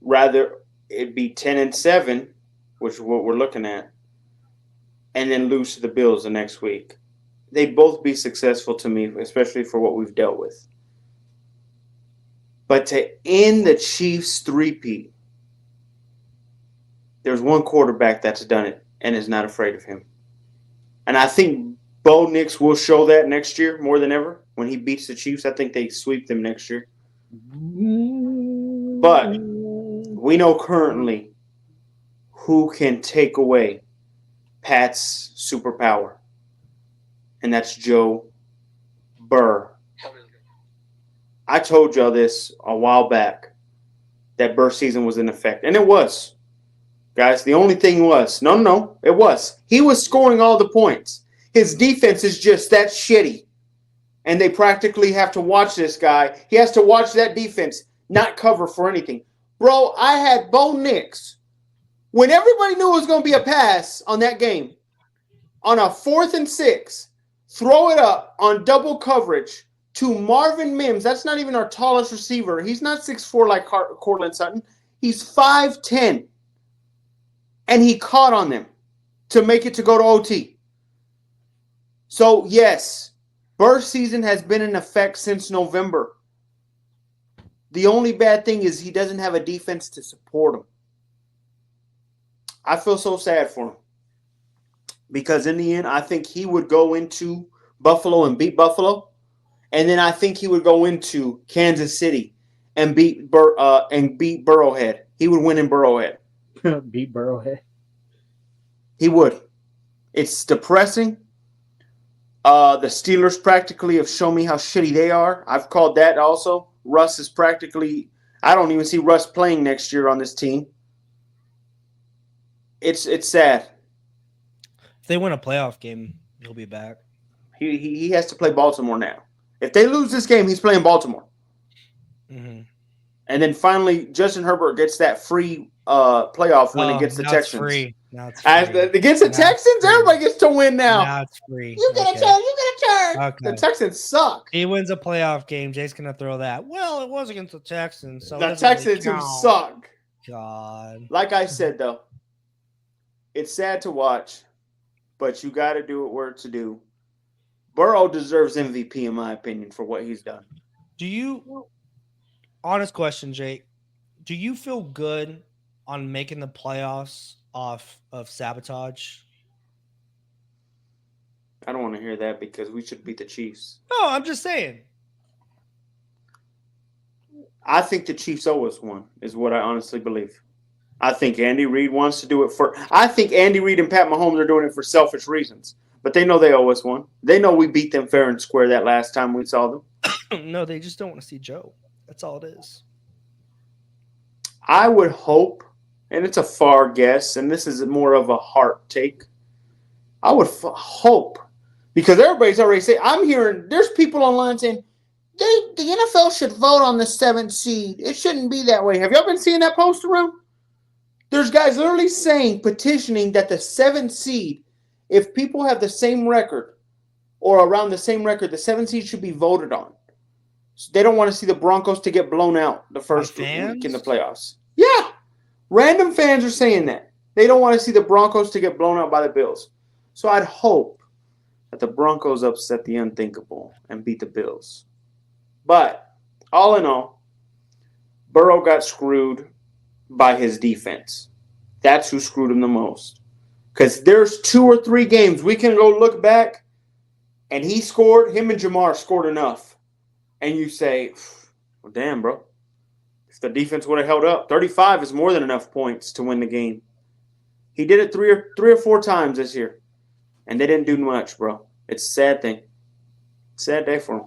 Rather, it'd be 10-7, which is what we're looking at, and then lose to the Bills the next week. They'd both be successful to me, especially for what we've dealt with. But to end the Chiefs' three-peat, there's one quarterback that's done it and is not afraid of him. And I think Bo Nix will show that next year more than ever. When he beats the Chiefs, I think they sweep them next year. But we know currently who can take away Pat's superpower, and that's Joe Burr. I told y'all this a while back, that Burr season was in effect, and it was. Guys, the only thing was, it was. He was scoring all the points. His defense is just that shitty. And they practically have to watch this guy. He has to watch that defense not cover for anything. Bro, I had Bo Nix. When everybody knew it was going to be a pass on that game, on a 4th and 6, throw it up on double coverage to Marvin Mims. That's not even our tallest receiver. He's not 6'4" like Cortland Sutton. He's 5'10". And he caught on them to make it to go to OT. So, yes, Burr's season has been in effect since November. The only bad thing is he doesn't have a defense to support him. I feel so sad for him. Because in the end, I think he would go into Buffalo and beat Buffalo. And then I think he would go into Kansas City and beat Burrowhead. He would win in Burrowhead. Beat Burrowhead. He would. It's depressing. The Steelers practically have shown me how shitty they are. I've called that also. Russ is practically – I don't even see Russ playing next year on this team. It's sad. If they win a playoff game, he'll be back. He has to play Baltimore now. If they lose this game, he's playing Baltimore. Mm-hmm. And then finally, Justin Herbert gets that free playoff win against the Texans. Free. Now it's free. Against the Texans, everybody gets to win now. Now it's free. You get a turn. You get a turn. Okay. The Texans suck. He wins a playoff game. Jay's gonna throw that. Well, it was against the Texans, so The Texans who suck. God. Like I said, though, it's sad to watch, but you got to do what we're to do. Burrow deserves MVP, in my opinion, for what he's done. Do you? Honest question, Jake. Do you feel good on making the playoffs off of sabotage? I don't want to hear that because we should beat the Chiefs. No, I'm just saying. I think the Chiefs owe us one, is what I honestly believe. I think Andy Reid wants to do it for – I think Andy Reid and Pat Mahomes are doing it for selfish reasons. But they know they owe us one. They know we beat them fair and square that last time we saw them. No, they just don't want to see Joe. That's all it is. I would hope, and it's a far guess, and this is more of a heart take. I would hope, because everybody's already saying – I'm hearing – there's people online saying – the NFL should vote on the 7th seed. It shouldn't be that way. Have y'all been seeing that post around? There's guys literally saying, petitioning that the 7th seed, if people have the same record or around the same record, the 7th seed should be voted on. So they don't want to see the Broncos to get blown out the first week in the playoffs. Yeah. Random fans are saying that. They don't want to see the Broncos to get blown out by the Bills. So I'd hope that the Broncos upset the unthinkable and beat the Bills. But all in all, Burrow got screwed by his defense. That's who screwed him the most. Because there's 2 or 3 games we can go look back, and him and Jamar scored enough. And you say, well, damn, bro. If the defense would have held up, 35 is more than enough points to win the game. He did it 3 or 4 times this year, and they didn't do much, bro. It's a sad thing. Sad day for him.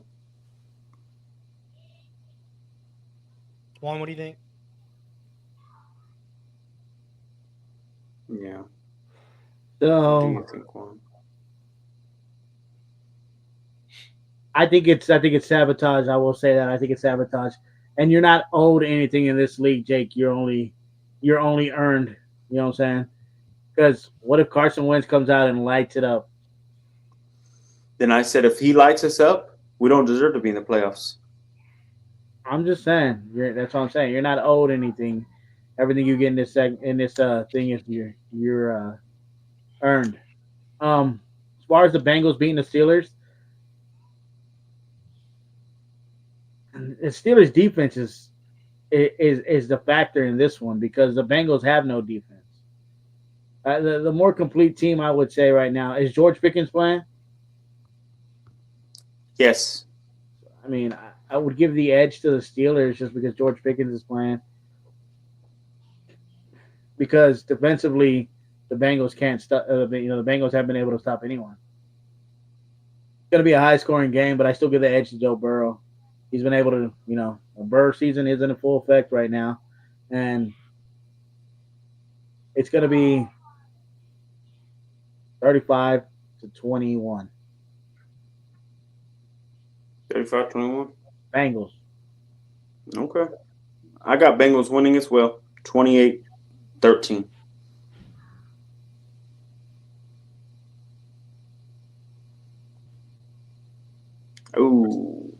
Juan, what do you think? Yeah. So What do you think, Juan? I think it's sabotage. I will say that. I think it's sabotage. And you're not owed anything in this league, Jake. You're only earned. You know what I'm saying? Because what if Carson Wentz comes out and lights it up? Then I said if he lights us up, we don't deserve to be in the playoffs. I'm just saying. That's what I'm saying. You're not owed anything. Everything you get in this thing is you're earned. As far as the Bengals beating the Steelers, the Steelers' defense is the factor in this one because the Bengals have no defense. The more complete team, I would say right now, is George Pickens playing? Yes. I mean, I would give the edge to the Steelers just because George Pickens is playing. Because defensively, the Bengals can't stop. The Bengals haven't been able to stop anyone. It's going to be a high-scoring game, but I still give the edge to Joe Burrow. He's been able to, the Burrow season is in full effect right now, and it's going to be 35-21. 35-21? Bengals. Okay. I got Bengals winning as well. 28-13. Ooh.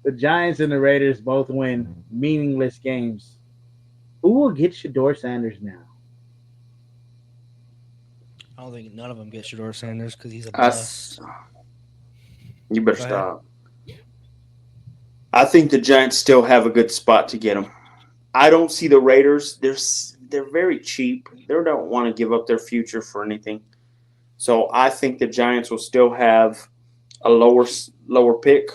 The Giants and the Raiders both win meaningless games. Who will get Shedeur Sanders now? I don't think none of them get Shedeur Sanders because he's a bust. You better stop. I think the Giants still have a good spot to get him. I don't see the Raiders. They're very cheap. They don't want to give up their future for anything. So I think the Giants will still have a lower pick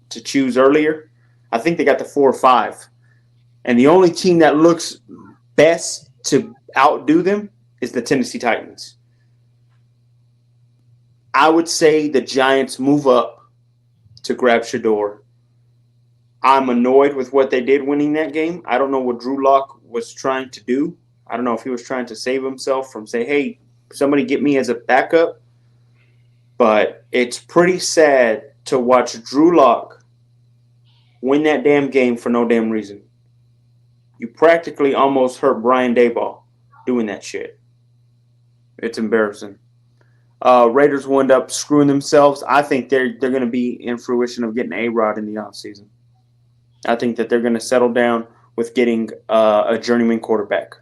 to choose earlier. I think they got the 4 or 5. And the only team that looks best to outdo them is the Tennessee Titans. I would say the Giants move up to grab Shedeur. I'm annoyed with what they did winning that game. I don't know what Drew Lock was trying to do. I don't know if he was trying to save himself from say, hey, somebody get me as a backup. But it's pretty sad to watch Drew Lock win that damn game for no damn reason. You practically almost hurt Brian Daboll doing that shit. It's embarrassing. Raiders will end up screwing themselves. I think they're going to be in fruition of getting A-Rod in the offseason. I think that they're going to settle down with getting a journeyman quarterback.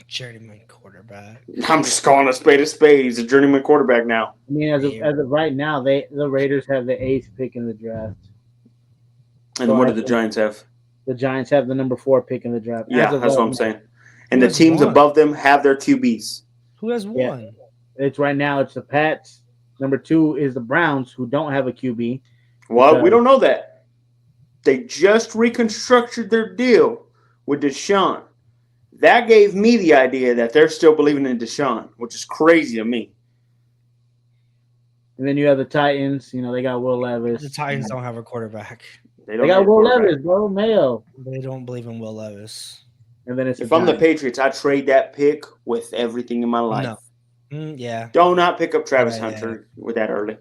Journeyman quarterback. I'm just calling a spade. He's a journeyman quarterback now. I mean, as of right now, the Raiders have the 8th pick in the draft. And what do the Giants have? The Giants have the number 4 pick in the draft. Yeah, that's what I'm saying. And Who the has teams won? above them have their QBs. Who has won? It's right now. It's the Pats. Number 2 is the Browns, who don't have a QB. Well, we don't know that. They just reconstructed their deal with Deshaun. That gave me the idea that they're still believing in Deshaun, which is crazy to me. And then you have the Titans. You know, they got Will Levis. The Titans don't have a quarterback. They got Will Levis, bro. Mayo. They don't believe in Will Levis. And then it's If I'm the Patriots, I trade that pick with everything in my life. No. Yeah. Do not pick up Travis Hunter with that early.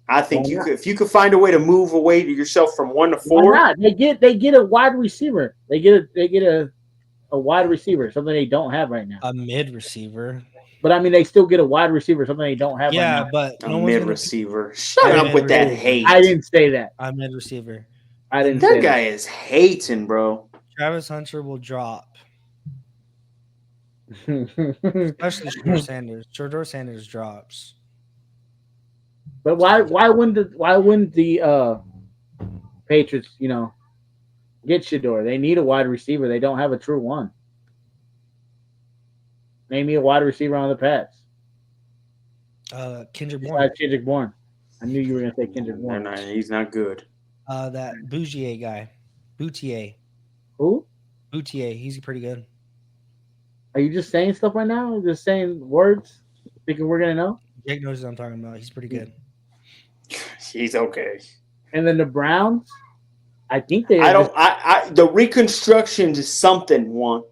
I think if you could find a way to move away to yourself from 1 to 4. Why not? They get a wide receiver. They get a wide receiver, something they don't have right now. A mid receiver. But I mean, they still get a wide receiver, something they don't have right now. Yeah, but a mid receiver. Shut up with that hate. I didn't say that. A mid receiver. I didn't. That guy is hating, bro. Travis Hunter will drop. Especially Shedeur Sanders. Shedeur Sanders drops. But why wouldn't the Patriots, get Shedeur? They need a wide receiver. They don't have a true one. Name me a wide receiver on the Pats. Kendrick Bourne. Kendrick Bourne. I knew you were going to say Kendrick Bourne. He's not good. That Bougier guy. Boutier. Who? Boutier. He's pretty good. Are you just saying stuff right now? Just saying words? Thinking we're going to know? Jake knows what I'm talking about. He's pretty good. He's okay. And then the Browns, I think they. The reconstruction is something. One,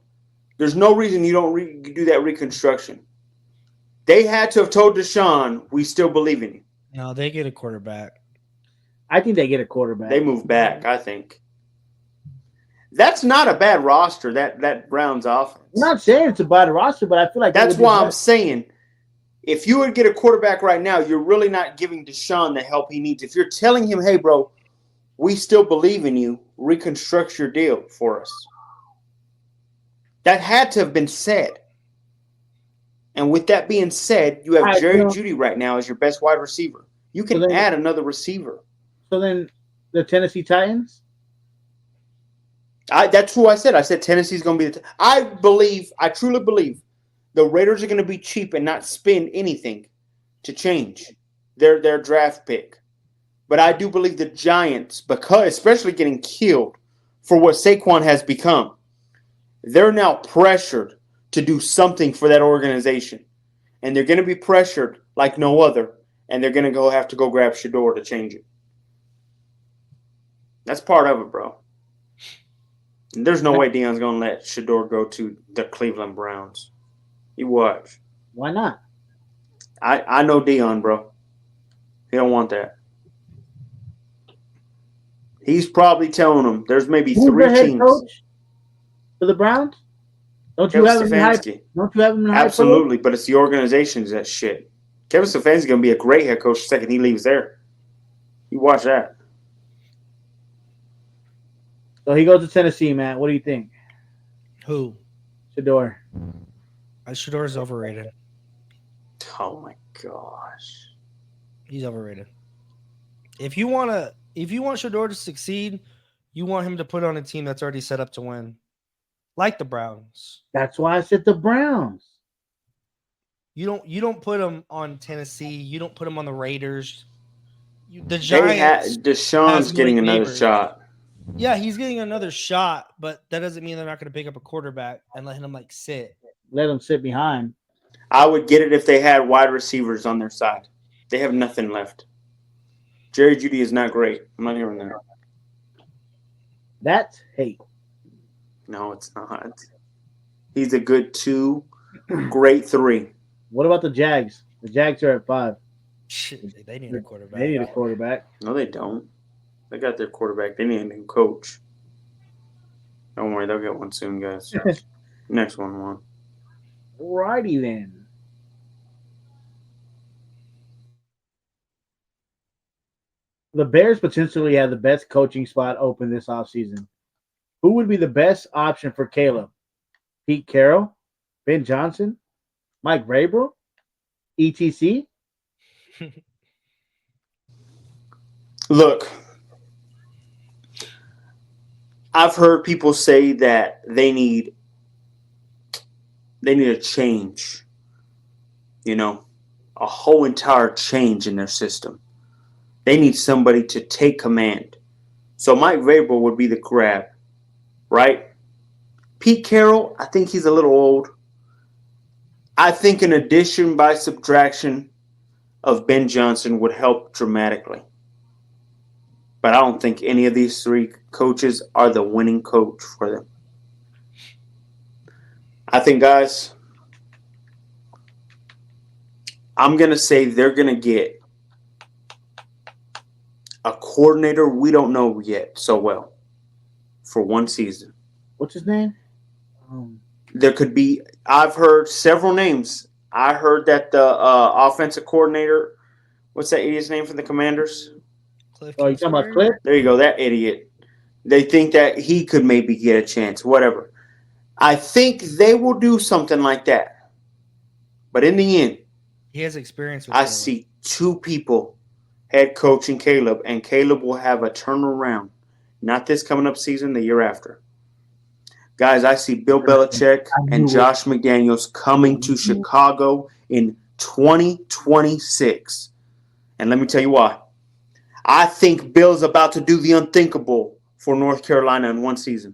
there's no reason you don't do that reconstruction. They had to have told Deshaun, "We still believe in you." No, they get a quarterback. I think they get a quarterback. They move back. I think that's not a bad roster. That Browns offense. I'm not saying it's a bad roster, but I feel like that's why I'm saying. If you would get a quarterback right now, you're really not giving Deshaun the help he needs. If you're telling him, hey, bro, we still believe in you, reconstruct your deal for us. That had to have been said. And with that being said, you have Jerry Jeudy right now as your best wide receiver. You can add another receiver. So then the Tennessee Titans? That's who I said. I said Tennessee's going to be I truly believe the Raiders are going to be cheap and not spend anything to change their draft pick. But I do believe the Giants, because especially getting killed for what Saquon has become, they're now pressured to do something for that organization. And they're going to be pressured like no other, and they're going to have to go grab Shedeur to change it. That's part of it, bro. And there's no way Deion's going to let Shedeur go to the Cleveland Browns. You watch. Why not? I know Deion, bro. He don't want that. He's probably telling them there's maybe Who's 3 the head teams. Coach for the Browns? Don't you have him in high? Don't you have him in high? Absolutely, but it's the organization's that shit. Kevin Stefanski's going to be a great head coach the second he leaves there. You watch that. So he goes to Tennessee, man. What do you think? Who? Shedeur. Shedeur is overrated. Oh my gosh. He's overrated. If you want Shedeur to succeed, you want him to put on a team that's already set up to win. Like the Browns. That's why I said the Browns. You don't put him on Tennessee. You don't put him on the Raiders. The Giants. Deshaun's getting another shot. Yeah, he's getting another shot, but that doesn't mean they're not going to pick up a quarterback and let him sit. Let him sit behind. I would get it if they had wide receivers on their side. They have nothing left. Jerry Jeudy is not great. I'm not hearing that. That's hate. No, it's not. He's a good 2, great 3. What about the Jags? The Jags are at 5. Shit, they need a quarterback. They need a quarterback. No, they don't. They got their quarterback. They need a new coach. Don't worry, they'll get one soon, guys. Next one. Righty then. The Bears potentially have the best coaching spot open this offseason. Who would be the best option for Caleb? Pete Carroll, Ben Johnson, Mike Vrabel, etc. Look, I've heard people say that they need a change. You know, a whole entire change in their system. They need somebody to take command. So Mike Vrabel would be the grab, right? Pete Carroll, I think he's a little old. I think an addition by subtraction of Ben Johnson would help dramatically. But I don't think any of these 3 coaches are the winning coach for them. I think, guys, I'm going to say they're going to get a coordinator we don't know yet so well for one season. What's his name? There could be – I've heard several names. I heard that the offensive coordinator – what's that idiot's name for the Commanders? Cliff Oh, you talking about Cliff? There you go, that idiot. They think that he could maybe get a chance, whatever. I think they will do something like that. But in the end, He has experience with I Caleb. see 2 people head coaching Caleb, and Caleb will have a turnaround. Not this coming up season, the year after. Guys, I see Bill Belichick and Josh McDaniels coming to Chicago in 2026. And let me tell you why. I think Bill's about to do the unthinkable for North Carolina in one season.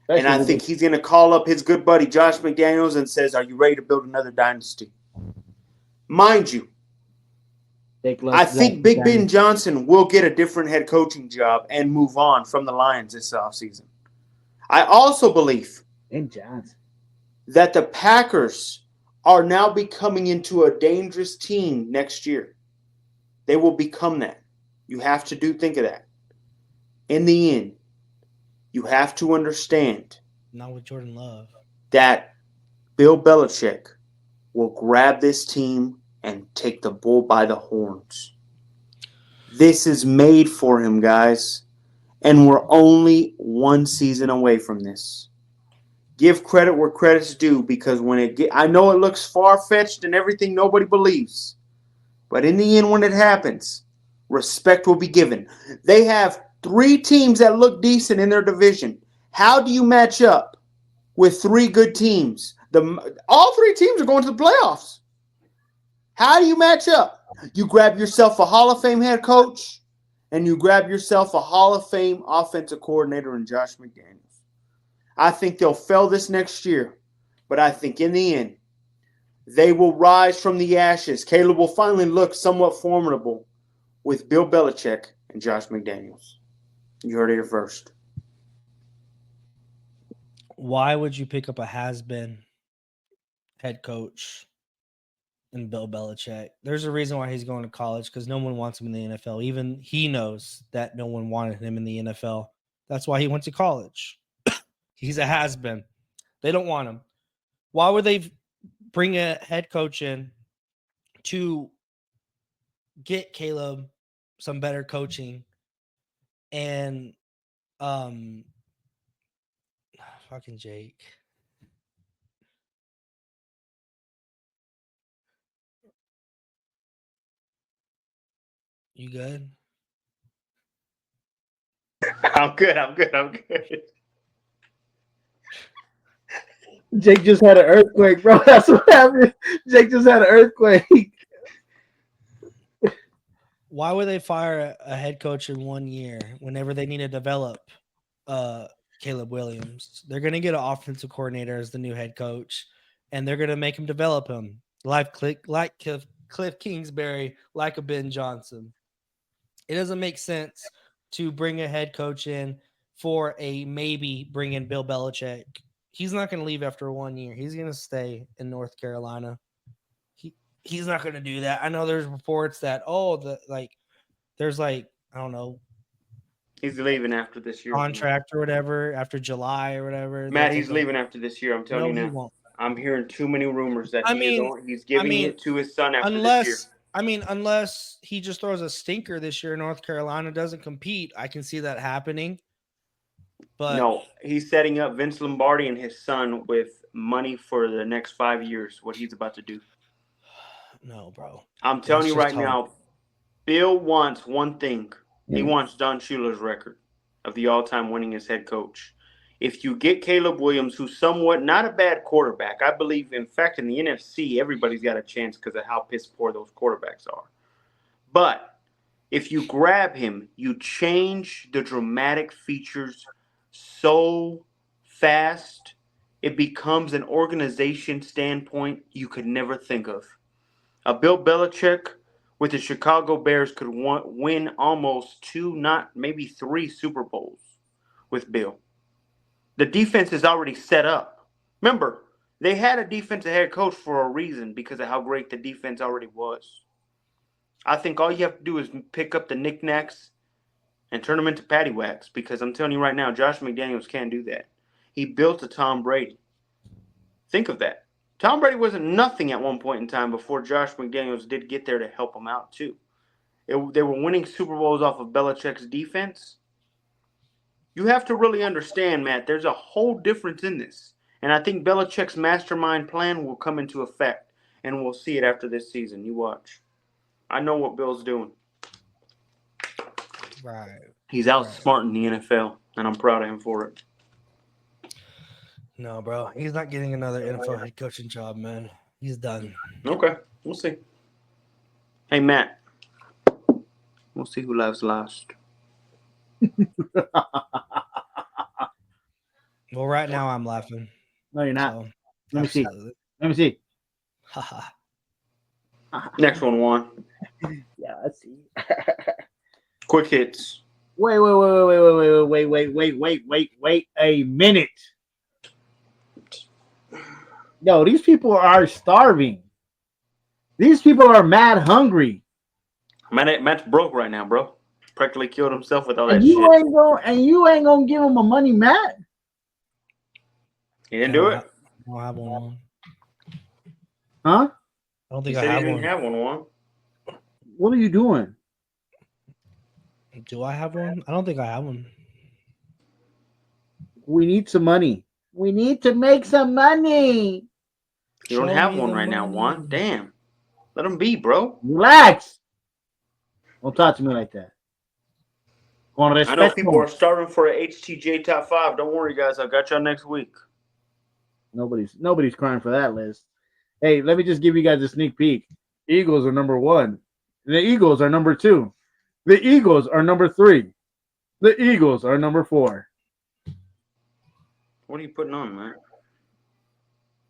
And I think he's going to call up his good buddy Josh McDaniels and says, "Are you ready to build another dynasty?" Mind you, I think Big Ben Johnson will get a different head coaching job and move on from the Lions this offseason. I also believe that the Packers are now becoming into a dangerous team next year. They will become that. You have to think of that. In the end, you have to understand Not with Jordan Love. that Bill Belichick will grab this team and take the bull by the horns. This is made for him, guys. And we're only one season away from this. Give credit where credit's due, because I know it looks far-fetched and everything nobody believes. But in the end, when it happens, respect will be given. They have 3 teams that look decent in their division. How do you match up with 3 good teams? All 3 teams are going to the playoffs. How do you match up? You grab yourself a Hall of Fame head coach, and you grab yourself a Hall of Fame offensive coordinator in Josh McDaniels. I think they'll fail this next year, but I think in the end, they will rise from the ashes. Caleb will finally look somewhat formidable with Bill Belichick and Josh McDaniels. You heard it here first. Why would you pick up a has-been head coach in Bill Belichick? There's a reason why he's going to college, because no one wants him in the NFL. Even he knows that no one wanted him in the NFL. That's why he went to college. He's a has-been. They don't want him. Why would they bring a head coach in to get Caleb some better coaching and fucking Jake? You good? I'm good. Jake just had an earthquake, bro. That's what happened. Jake just had an earthquake. Why would they fire a head coach in 1 year whenever they need to develop Caleb Williams? They're going to get an offensive coordinator as the new head coach, and they're going to make him develop him like Cliff Kingsbury, like a Ben Johnson. It doesn't make sense to bring a head coach in, for a maybe bring in Bill Belichick. He's not going to leave after 1 year. He's going to stay in North Carolina. He's not going to do that. I know there's reports that there's I don't know, He's leaving after this year. contract or whatever after July or whatever. Matt, he's leaving after this year. I'm telling you now. He won't. I'm hearing too many rumors that he's giving it to his son after this year. Unless he just throws a stinker this year, North Carolina doesn't compete. I can see that happening. But no, he's setting up Vince Lombardi and his son with money for the next 5 years. What he's about to do. No, bro. I'm telling you right now, Bill wants one thing. He wants Don Shula's record of the all-time winningest head coach. If you get Caleb Williams, who's somewhat not a bad quarterback, I believe, in fact, in the NFC, everybody's got a chance because of how piss poor those quarterbacks are. But if you grab him, you change the dramatic features so fast, it becomes an organization standpoint you could never think of. A Bill Belichick with the Chicago Bears could win almost 2, not maybe 3 Super Bowls with Bill. The defense is already set up. Remember, they had a defensive head coach for a reason because of how great the defense already was. I think all you have to do is pick up the knickknacks and turn them into paddywhacks because I'm telling you right now, Josh McDaniels can't do that. He built a Tom Brady. Think of that. Tom Brady wasn't nothing at one point in time before Josh McDaniels did get there to help him out too. They were winning Super Bowls off of Belichick's defense. You have to really understand, Matt, there's a whole difference in this. And I think Belichick's mastermind plan will come into effect, and we'll see it after this season. You watch. I know what Bill's doing. Right. He's outsmarting the NFL, and I'm proud of him for it. No, bro. He's not getting another NFL head coaching job, man. He's done. Okay. We'll see. Hey, Matt. We'll see who laughs last. Well, right now I'm laughing. No, you're not. So, Let me see. absolutely. Let me see. Haha. Next one, Juan. Yeah, let's see. Quick hits. Wait a minute. Yo, these people are starving. These people are mad hungry. Matt's broke right now, bro. Practically killed himself with all that And shit. you ain't gonna give him a money, Matt. He didn't do it. I don't have one. Huh? I don't He think I said he have didn't one. have one, Juan. What are you doing? Do I have one? I don't think I have one. We need some money. We need to make some money. You don't Show have me one the right now, money. Juan. Damn. Let him be, bro. Relax. Don't talk to me like that. Con I know respeto. people are starving for a HTJ top 5. Don't worry, guys. I got y'all next week. Nobody's crying for that list. Hey, let me just give you guys a sneak peek. Eagles are number 1. The Eagles are number 2. The Eagles are number 3. The Eagles are number 4. What are you putting on, man?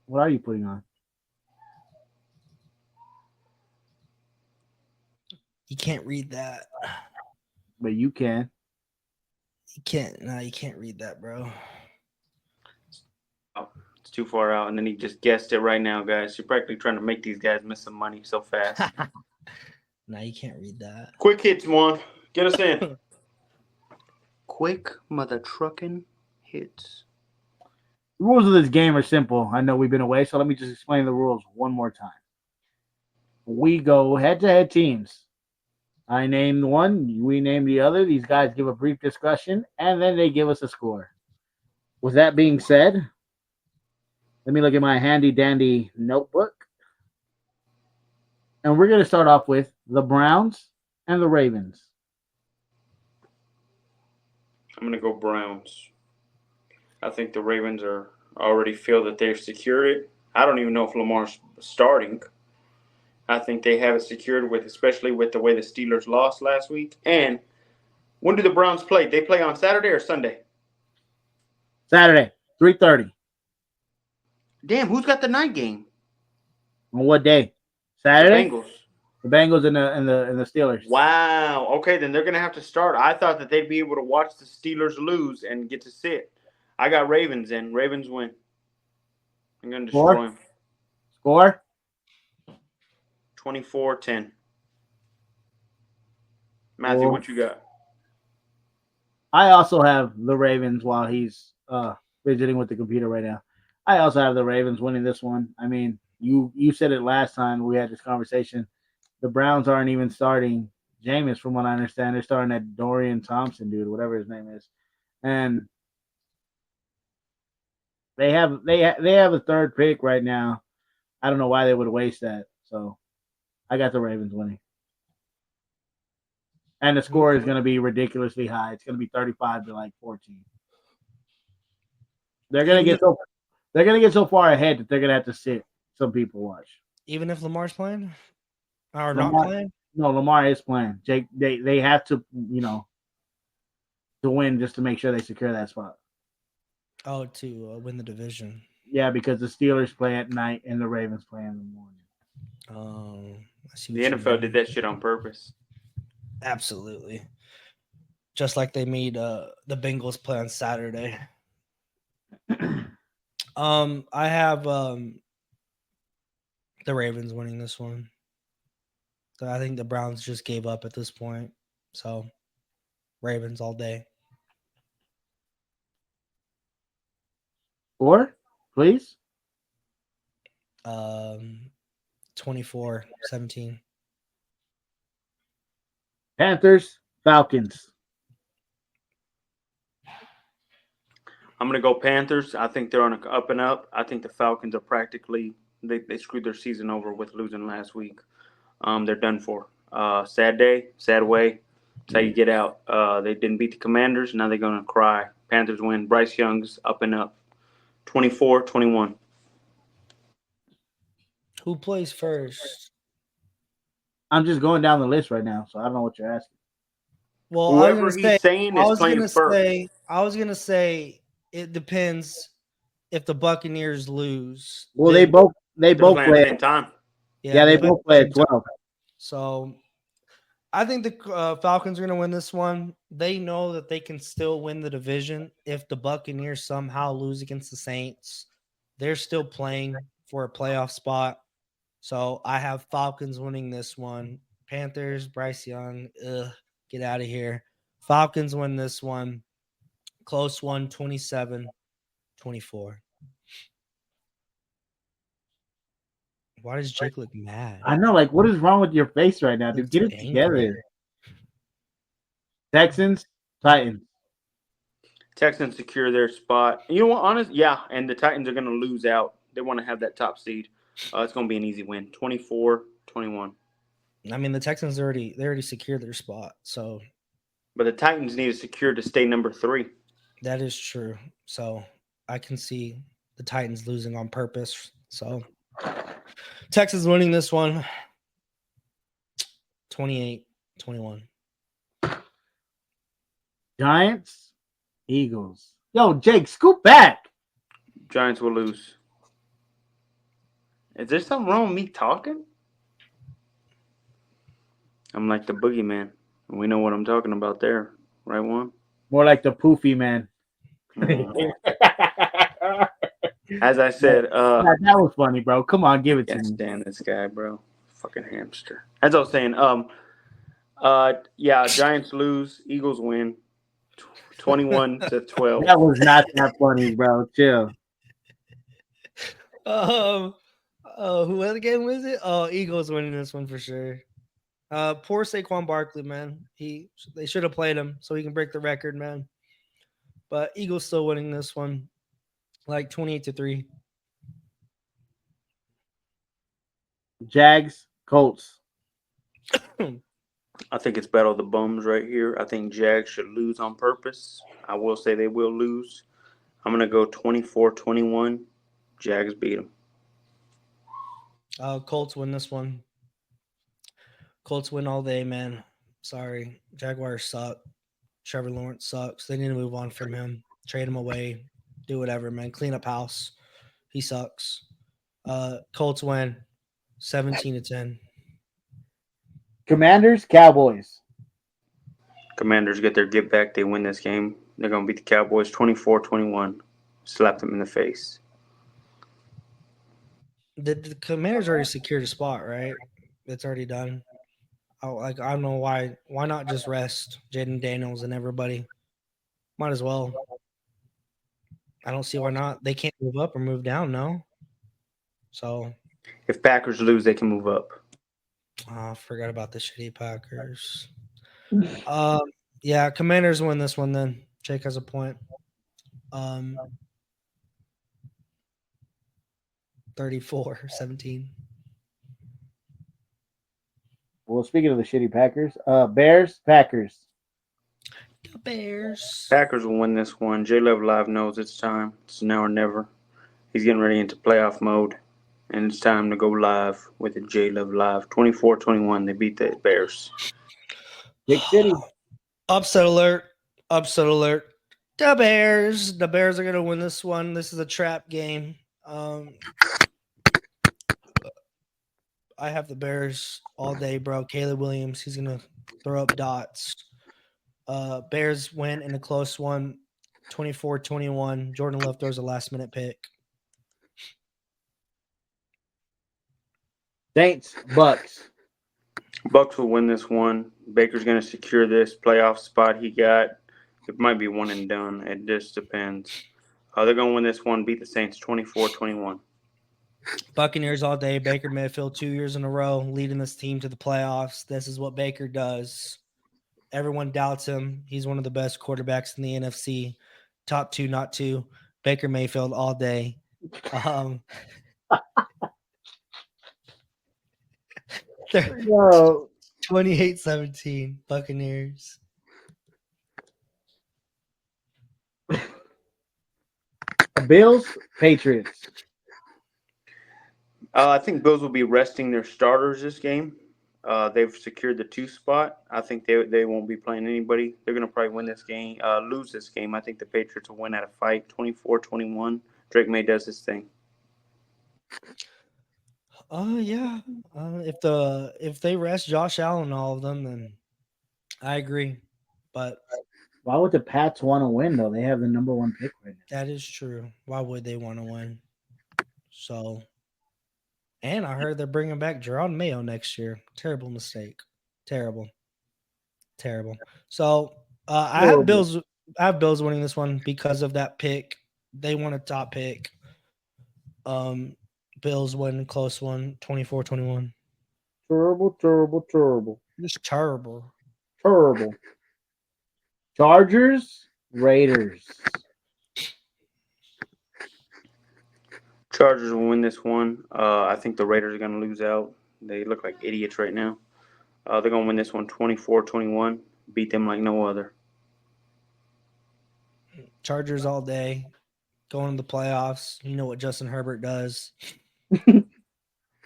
What are you putting on? You can't read that. But you can. You can't. No, you can't read that, bro. It's too far out, and then he just guessed it right now, guys. You're practically trying to make these guys miss some money so fast. No, you can't read that. Quick hits, Juan. Get us in. Quick mother trucking hits. The rules of this game are simple. I know we've been away, so let me just explain the rules one more time. We go head-to-head teams. I name one, we name the other. These guys give a brief discussion, and then they give us a score. With that being said, let me look at my handy-dandy notebook. And we're going to start off with the Browns and the Ravens. I'm going to go Browns. I think the Ravens already feel that they've secured it. I don't even know if Lamar's starting. I think they have it secured especially with the way the Steelers lost last week. And when do the Browns play? They play on Saturday or Sunday? Saturday, 3:30. Damn, who's got the night game? On what day? The Saturday? Bengals. The Bengals and the Steelers. Wow. Okay, then they're gonna have to start. I thought that they'd be able to watch the Steelers lose and get to sit. I got Ravens in. Ravens win. I'm gonna destroy them. Score. 24-10. Matthew, what you got? I also have the Ravens while he's fidgeting with the computer right now. I also have the Ravens winning this one. I mean, you said it last time we had this conversation. The Browns aren't even starting Jameis, from what I understand. They're starting that Dorian Thompson dude, whatever his name is, and they have a third pick right now. I don't know why they would waste that. So I got the Ravens winning. And the score is going to be ridiculously high. It's going to be 35 to like 14. They're going to get so far ahead that they're going to have to sit some people watch. Even if Lamar's playing or Lamar, not playing? No, Lamar is playing. Jake, they have to, to win just to make sure they secure that spot. Oh, to win the division. Yeah, because the Steelers play at night and the Ravens play in the morning. I see The NFL did that shit on purpose. Absolutely. Just like they made the Bengals play on Saturday. I have the Ravens winning this one. So I think the Browns just gave up at this point. So Ravens all day. Score, please. 24-17. Panthers, Falcons. I'm going to go Panthers. I think they're on an up and up. I think the Falcons are practically they screwed their season over with losing last week. They're done for. Sad day, sad way. That's how you get out. They didn't beat the Commanders. Now they're going to cry. Panthers win. Bryce Young's up and up. 24-21. Who plays first? I'm just going down the list right now, so I don't know what you're asking. Well, Whoever he's saying is playing first. I was gonna say it depends if the Buccaneers lose. Well, they both play play at the same time. Yeah, they both play at 12. So I think the Falcons are going to win this one. They know that they can still win the division if the Buccaneers somehow lose against the Saints. They're still playing for a playoff spot. So I have Falcons winning this one. Panthers, Bryce Young, get out of here. Falcons win this one. Close one, 27-24. Why does Jake look mad? I know, like, what is wrong with your face right now, dude? Get it together. Texans, Titans. Texans secure their spot. You know what? And the Titans are going to lose out. They want to have that top seed. It's going to be an easy win, 24-21. I mean, the Texans they already secured their spot. So, but the Titans need to secure to stay number 3. That is true. So I can see the Titans losing on purpose. So Texas winning this one, 28-21. Giants, Eagles. Yo, Jake, scoop back. Giants will lose. Is there something wrong with me talking? I'm like the boogeyman. We know what I'm talking about there. Right, Juan? More like the poofy man. As I said, that was funny, bro. Come on, give it to me. Stand this guy, bro. Fucking hamster. As I was saying, Giants lose, Eagles win, 21-12. That was not that funny, bro. Chill. Who other game was it? Oh, Eagles winning this one for sure. Poor Saquon Barkley, man. They should have played him so he can break the record, man. But Eagles still winning this one, like 28-3. Jags, Colts. I think it's battle of the bums right here. I think Jags should lose on purpose. I will say they will lose. I'm going to go 24-21. Jags beat them. Colts win this one. Colts win all day, man. Sorry. Jaguars suck. Trevor Lawrence sucks. They need to move on from him. Trade him away. Do whatever, man. Clean up house. He sucks. Colts win 17-10. Commanders, Cowboys. Commanders get their get back. They win this game. They're going to beat the Cowboys 24-21. Slap them in the face. The Commanders already secured a spot, right? It's already done. I don't know why. Why not just rest Jaden Daniels and everybody? Might as well. I don't see why not. They can't move up or move down, no. So If Packers lose, they can move up. I forgot about the shitty Packers. Yeah, Commanders win this one then. Jake has a point. 34-17. Well, speaking of the shitty Packers, Bears, Packers. The Bears. Packers will win this one. J Love Live knows it's time. It's now or never. He's getting ready into playoff mode, and it's time to go live with the J Love Live. 24-21. They beat the Bears. Big City. Upset alert. Upset alert. The Bears. The Bears are going to win this one. This is a trap game. I have the Bears all day, bro. Caleb Williams, he's going to throw up dots. Bears win in a close one, 24-21. Jordan Love throws a last-minute pick. Saints, Bucks. Bucks will win this one. Baker's going to secure this playoff spot he got. It might be one and done. It just depends. They're going to win this one, beat the Saints 24-21. Buccaneers all day. Baker Mayfield 2 years in a row leading this team to the playoffs. This is what Baker does. Everyone doubts him. He's one of the best quarterbacks in the NFC. Top two, not two. Baker Mayfield all day. 28-17 Buccaneers. Bills, Patriots. I think Bills will be resting their starters this game. They've secured the 2 spot. I think they won't be playing anybody. They're going to probably win this game, lose this game. I think the Patriots will win at a fight, 24-21. Drake May does his thing. Yeah. If they rest Josh Allen, all of them, then I agree. But why would the Pats want to win though? They have the number 1 pick right now. That is true. Why would they want to win? So, and I heard they're bringing back Jerome Mayo next year. Terrible mistake. Terrible. So I have Bills winning this one because of that pick. They want a top pick. Bills win close one, 24-21. Terrible. Just terrible. Chargers, Raiders. Chargers will win this one. I think the Raiders are going to lose out. They look like idiots right now. They're going to win this one 24-21. Beat them like no other. Chargers all day. Going to the playoffs. You know what Justin Herbert does.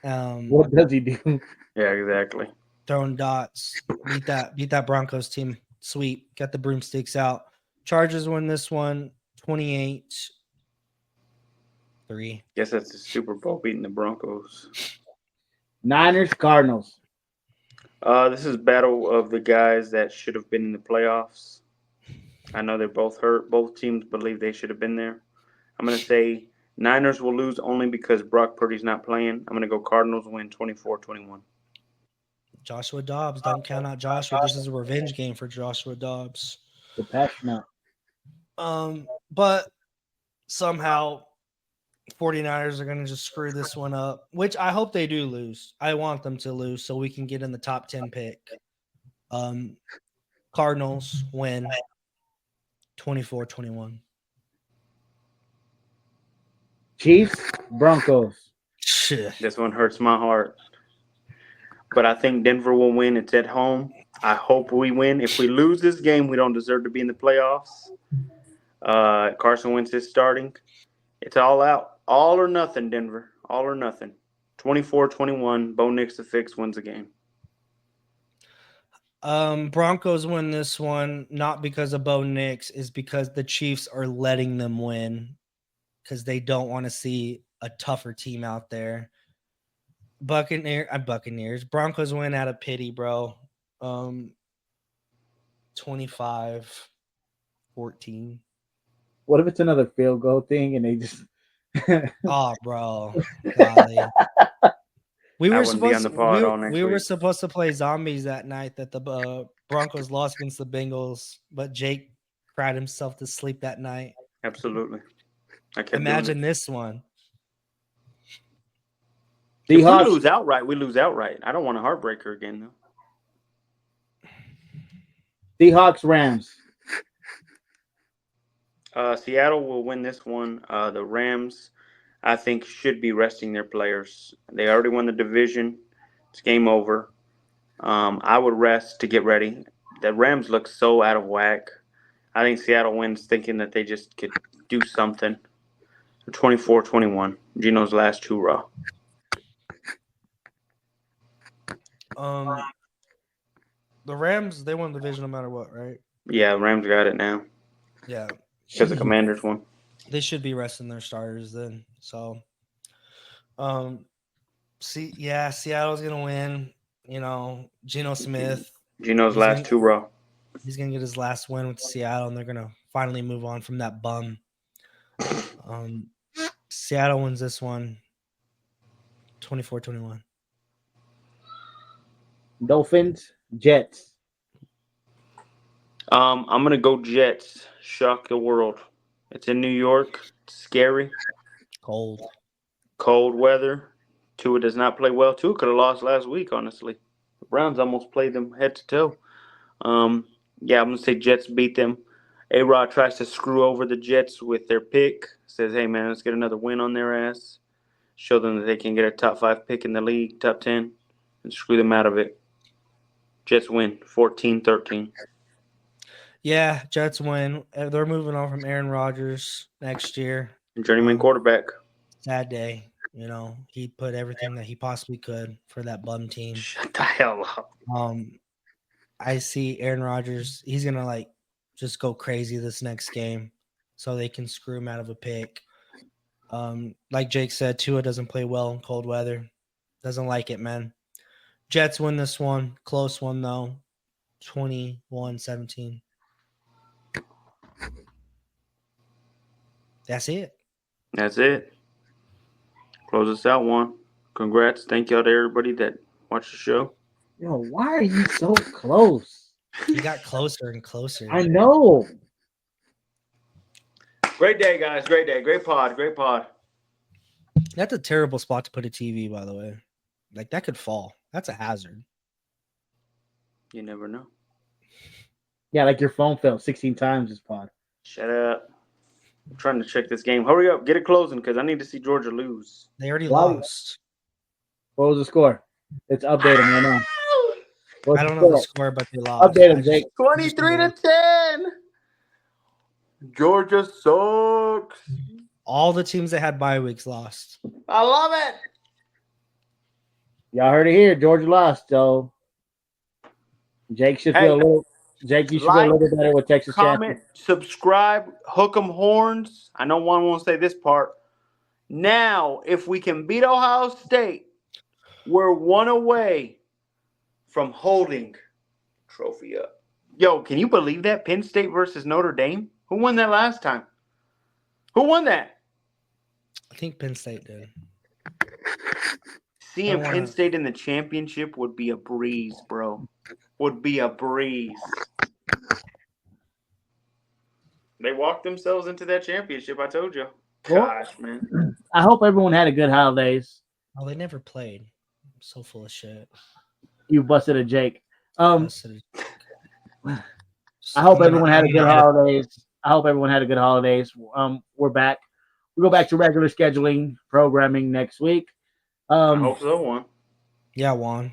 What does he do? Yeah, exactly. Throwing dots. Beat that Broncos team. Sweep. Got the broomsticks out. Chargers win this one 28-3. Guess that's the Super Bowl beating the Broncos. Niners, Cardinals. This is battle of the guys that should have been in the playoffs. I know they're both hurt. Both teams believe they should have been there. I'm going to say Niners will lose only because Brock Purdy's not playing. I'm going to go Cardinals win 24-21. Joshua Dobbs. Don't count out Joshua. This is a revenge game for Joshua Dobbs. The passionate. But somehow 49ers are going to just screw this one up, which I hope they do lose. I want them to lose so we can get in the top 10 pick. Cardinals win 24-21. Chiefs, Broncos. This one hurts my heart. But I think Denver will win. It's at home. I hope we win. If we lose this game, we don't deserve to be in the playoffs. Carson Wentz is starting. It's all out. All or nothing, Denver. All or nothing. 24-21. Bo Nix the Fix wins the game. Broncos win this one, not because of Bo Nix, is because the Chiefs are letting them win because they don't want to see a tougher team out there. Buccaneers. Broncos win out of pity, bro. 25-14. What if it's another field goal thing and they just Oh, bro. Golly. We I were wouldn't be on supposed the pod to, all next we were week. supposed to play zombies that night that the Broncos lost against the Bengals, but Jake cried himself to sleep that night. Absolutely. I kept Imagine doing this one. it. If we Seahawks? lose outright, we lose outright. I don't want a heartbreaker again, though. Seahawks, Rams. Seattle will win this one. The Rams, I think, should be resting their players. They already won the division. It's game over. I would rest to get ready. The Rams look so out of whack. I think Seattle wins thinking that they just could do something. 24-21. Geno's last two raw. The Rams, they won the division no matter what, right? Yeah, Rams got it now Yeah. because the Commanders won. They should be resting their starters then. So, Seattle's gonna win. You know, Geno Smith. Geno's He's last gonna- two raw. He's gonna get his last win with Seattle, and they're gonna finally move on from that bum. Seattle wins this one, 24-21. Dolphins, Jets. I'm gonna go Jets. Shock the world. It's in New York. It's scary. Cold. Cold weather. Tua does not play well. Tua could have lost last week, honestly. The Browns almost played them head to toe. Yeah, I'm going to say Jets beat them. A-Rod tries to screw over the Jets with their pick. Says, hey, man, let's get another win on their ass. Show them that they can get a top 5 pick in the league, top 10, and screw them out of it. Jets win 14-13. Yeah, Jets win. They're moving on from Aaron Rodgers next year. Journeyman quarterback. Sad day. You know, he put everything that he possibly could for that bum team. Shut the hell up. I see Aaron Rodgers. He's gonna just go crazy this next game, so they can screw him out of a pick. Like Jake said, Tua doesn't play well in cold weather. Doesn't like it, man. Jets win this one. Close one though. 21-17. That's it. That's it. Close us out, Juan. Congrats. Thank y'all to everybody that watched the show. Yo, why are you so close? You got closer and closer. I know. Great day, guys. Great day. Great pod. Great pod. That's a terrible spot to put a TV, by the way. Like, that could fall. That's a hazard. You never know. Yeah, like your phone fell 16 times this pod. Shut up. I'm trying to check this game. Hurry up. Get it closing because I need to see Georgia lose. They already Wow. lost. What was the score? Let's update them right now. What's I don't the know the score? score, but they lost. Update them, Jake. 23-10. Georgia sucks. All the teams that had bye weeks lost. I love it. Y'all heard it here. Georgia lost, so Jake should feel a little. Jake, you should feel a little bit better with Texas Comment, subscribe, hook 'em horns. I know one won't say this part. Now, if we can beat Ohio State, we're one away from holding trophy up. Yo, can you believe that? Penn State versus Notre Dame? Who won that last time? Who won that? I think Penn State did. Seeing I wanna- Penn State in the championship would be a breeze, bro. Would be a breeze. They walked themselves into that championship, I told you. Well- Gosh, man. I hope everyone had a good holidays. Oh, they never played. I'm so full of shit. You busted a Jake. Busted it. I hope everyone had a good holidays. I hope everyone had a good holidays. We're back. We go back to regular scheduling programming next week. I hope so, one. Yeah, Juan.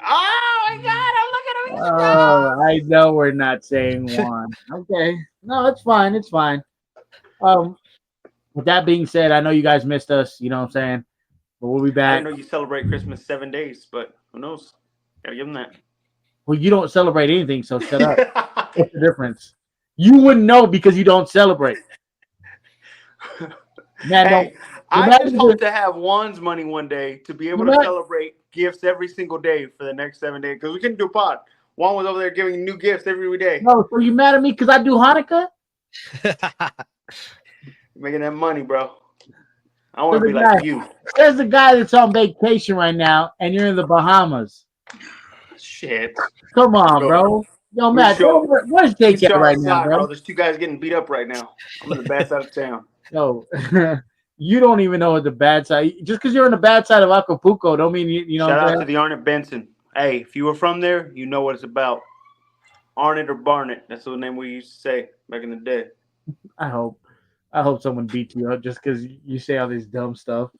Oh my God! I'm looking at me. Oh, I know we're not saying one. Okay. No, it's fine. It's fine. With that being said, I know you guys missed us. You know what I'm saying? But we'll be I back. know you celebrate Christmas 7 days, but who knows? Gotta give them that. Well, you don't celebrate anything, so shut up. What's the difference? You wouldn't know because you don't celebrate. Man, Hey, I just hope to have Juan's money one day to be able to celebrate gifts every single day for the next 7 days. Because we couldn't do a pod. Juan was over there giving new gifts every day. No, so you mad at me because I do Hanukkah? Making that money, bro. I want to be like you. There's a guy that's on vacation right now, and you're in the Bahamas. Shit. Come on, bro. Yo, Matt, where's Jake at right now, bro? There's 2 guys getting beat up right now. I'm in the bad side of town. Yo, you don't even know what the bad side. Just because you're on the bad side of Acapulco, don't mean you know. Shout out to the Arnett Benson. Hey, if you were from there, you know what it's about. Arnett or Barnett. That's the name we used to say back in the day. I hope someone beats you up just because you say all this dumb stuff.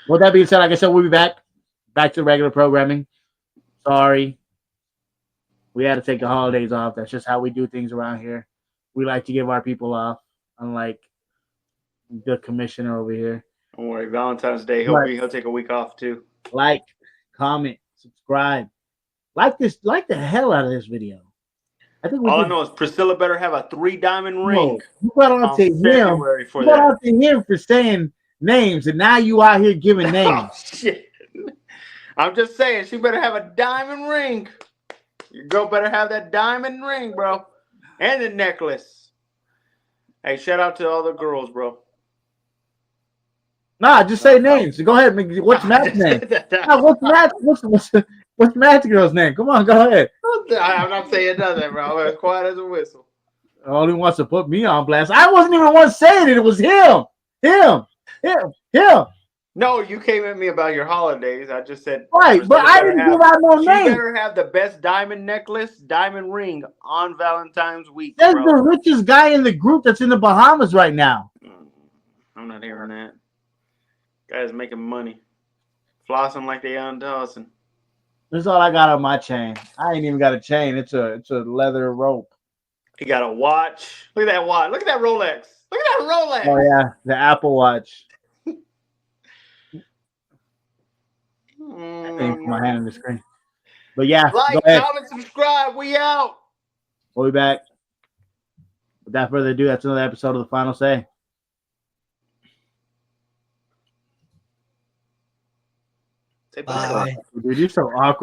With that being said, like I said, we'll be back to regular programming. Sorry. We had to take the holidays off. That's just how we do things around here. We like to give our people off, unlike the commissioner over here. Don't worry, Valentine's Day, he'll take a week off too. Like, comment, subscribe. Like the hell out of this video. I think all I know is Priscilla better have a 3-diamond ring. You got on to him. You got on to him for saying names, and now you out here giving names. Oh, shit. I'm just saying, she better have a diamond ring. Your girl better have that diamond ring, bro. And the necklace. Hey, shout out to all the girls, bro. Nah, just say names. Go ahead. What's Matt's name? What's Matt's girl's name? Come on, go ahead. I'm not saying nothing, bro. I'm as quiet as a whistle. All he wants to put me on blast. I wasn't even the one saying it. It was him. Him. No, you came at me about your holidays. I just said right, but I didn't give out no name. You better have the best diamond necklace, diamond ring on Valentine's week. That's the richest guy in the group that's in the Bahamas right now. I'm not hearing that. Guys making money, flossing like they on Dawson. That's all I got on my chain. I ain't even got a chain. It's a leather rope. He got a watch. Look at that watch. Look at that Rolex. Look at that Rolex. Oh yeah, the Apple Watch. I think my hand on the screen. But yeah, like, comment, subscribe. We out. We'll be back. Without further ado, that's another episode of The Final Say. Say bye. Dude, you're so awkward.